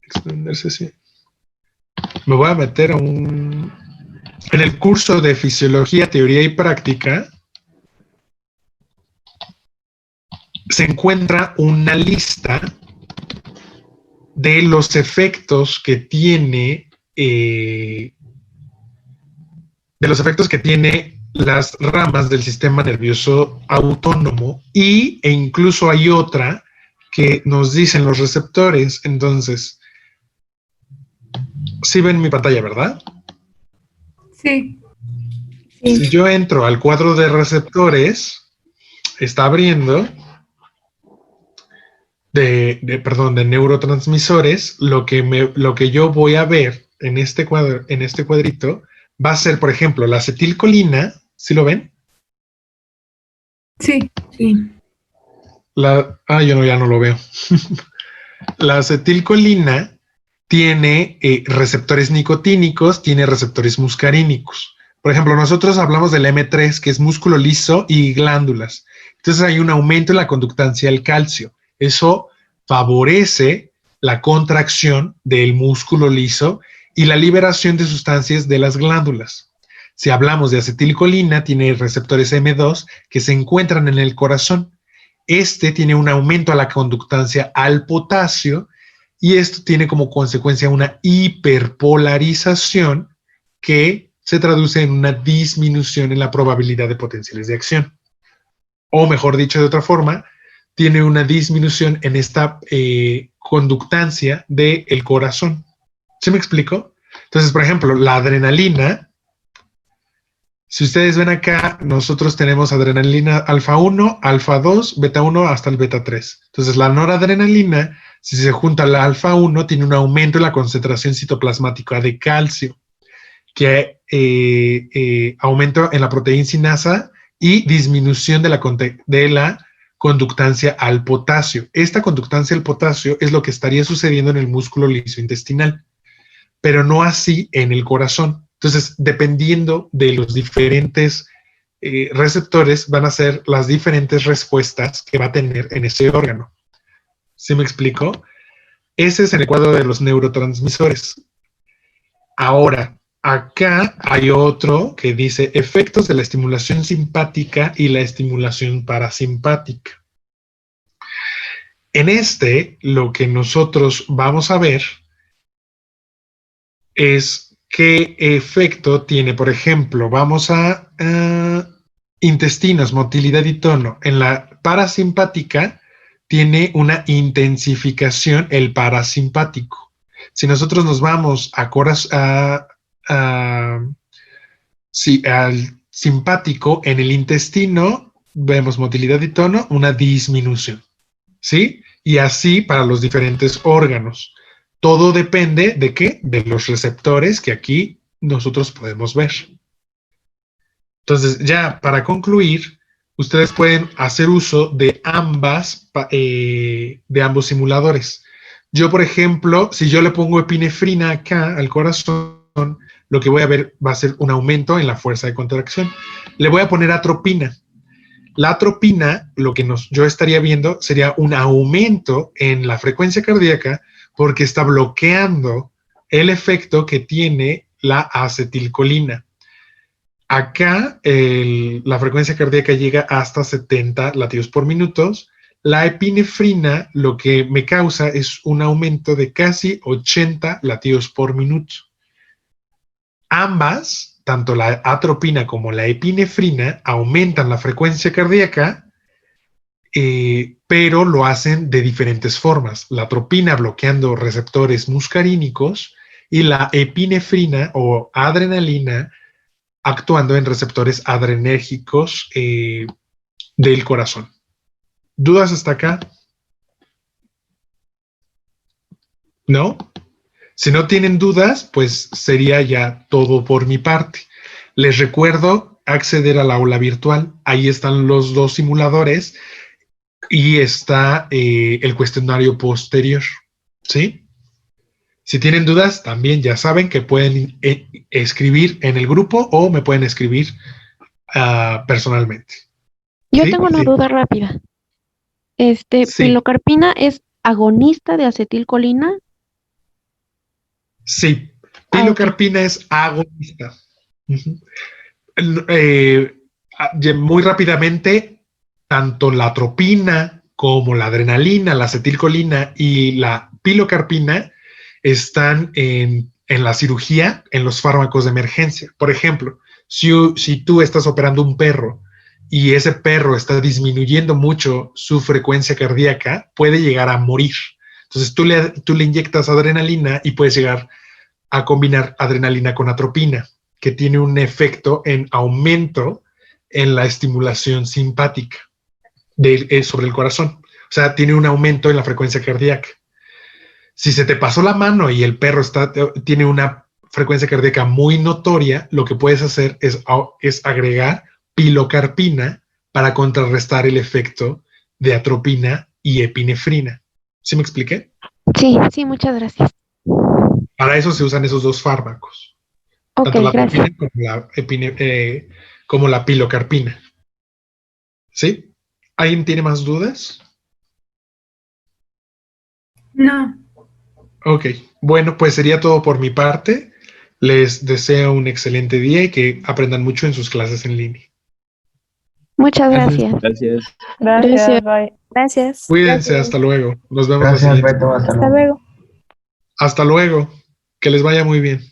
extenderse, sí. Me voy a meter en el curso de fisiología, teoría y práctica, se encuentra una lista de los efectos que tiene, las ramas del sistema nervioso autónomo e incluso hay otra que nos dicen los receptores. Entonces, sí ven mi pantalla, ¿verdad? Sí. Si yo entro al cuadro de receptores, está abriendo de neurotransmisores. Lo que yo voy a ver en este cuadrito va a ser, por ejemplo, la acetilcolina. ¿Sí lo ven? Sí. Yo ya no lo veo. La acetilcolina tiene receptores nicotínicos, tiene receptores muscarínicos. Por ejemplo, nosotros hablamos del M3, que es músculo liso y glándulas. Entonces hay un aumento en la conductancia del calcio. Eso favorece la contracción del músculo liso y la liberación de sustancias de las glándulas. Si hablamos de acetilcolina, tiene receptores M2 que se encuentran en el corazón. Este tiene un aumento a la conductancia al potasio y esto tiene como consecuencia una hiperpolarización que se traduce en una disminución en la probabilidad de potenciales de acción. O mejor dicho de otra forma, tiene una disminución en esta conductancia del corazón. ¿Sí me explico? Entonces, por ejemplo, la adrenalina, si ustedes ven acá, nosotros tenemos adrenalina alfa 1, alfa 2, beta 1 hasta el beta 3. Entonces, la noradrenalina, si se junta a la alfa 1, tiene un aumento en la concentración citoplasmática de calcio, que aumento en la proteincinasa y disminución de la conductancia al potasio. Esta conductancia al potasio es lo que estaría sucediendo en el músculo liso intestinal. pero no así en el corazón. Entonces, dependiendo de los diferentes receptores, van a ser las diferentes respuestas que va a tener en ese órgano. ¿Sí me explico? Ese es en el cuadro de los neurotransmisores. Ahora, acá hay otro que dice efectos de la estimulación simpática y la estimulación parasimpática. En este, lo que nosotros vamos a ver es qué efecto tiene, por ejemplo, vamos a intestinos, motilidad y tono. En la parasimpática tiene una intensificación el parasimpático. Si nosotros nos vamos al simpático, en el intestino vemos motilidad y tono, una disminución, ¿sí? Y así para los diferentes órganos. Todo depende de qué, de los receptores que aquí nosotros podemos ver. Entonces, ya para concluir, ustedes pueden hacer uso de ambos simuladores. Yo, por ejemplo, si yo le pongo epinefrina acá al corazón, lo que voy a ver va a ser un aumento en la fuerza de contracción. Le voy a poner atropina. La atropina, lo que yo estaría viendo sería un aumento en la frecuencia cardíaca porque está bloqueando el efecto que tiene la acetilcolina. Acá la frecuencia cardíaca llega hasta 70 latidos por minuto. La epinefrina lo que me causa es un aumento de casi 80 latidos por minuto. Ambas, tanto la atropina como la epinefrina, aumentan la frecuencia cardíaca, pero lo hacen de diferentes formas. La atropina bloqueando receptores muscarínicos y la epinefrina o adrenalina actuando en receptores adrenérgicos del corazón. ¿Dudas hasta acá? ¿No? Si no tienen dudas, pues sería ya todo por mi parte. Les recuerdo acceder al aula virtual. Ahí están los dos simuladores y está el cuestionario posterior. ¿Sí? Si tienen dudas, también ya saben que pueden escribir en el grupo o me pueden escribir personalmente. Yo ¿Sí? tengo una Sí. duda rápida. Sí. ¿Pilocarpina es agonista de acetilcolina? Sí, Ah, pilocarpina es agonista. Ujú. Muy rápidamente, tanto la atropina como la adrenalina, la acetilcolina y la pilocarpina están en la cirugía, en los fármacos de emergencia. Por ejemplo, si tú estás operando un perro y ese perro está disminuyendo mucho su frecuencia cardíaca, puede llegar a morir. Entonces tú le inyectas adrenalina y puedes llegar a combinar adrenalina con atropina, que tiene un efecto en aumento en la estimulación simpática sobre el corazón. O sea, tiene un aumento en la frecuencia cardíaca. Si se te pasó la mano y el perro tiene una frecuencia cardíaca muy notoria, lo que puedes hacer es agregar pilocarpina para contrarrestar el efecto de atropina y epinefrina. ¿Sí me expliqué? Sí, muchas gracias. Para eso se usan esos dos fármacos. Ok, Tanto la gracias. atropina como la pilocarpina. ¿Sí? ¿Alguien tiene más dudas? No. Ok, bueno, pues sería todo por mi parte. Les deseo un excelente día y que aprendan mucho en sus clases en línea. Muchas gracias. Gracias. Gracias. Bye. Gracias. Cuídense, hasta luego. Nos vemos la Gracias, siguiente. Beto. Hasta Hasta luego. luego. Hasta luego. Que les vaya muy bien.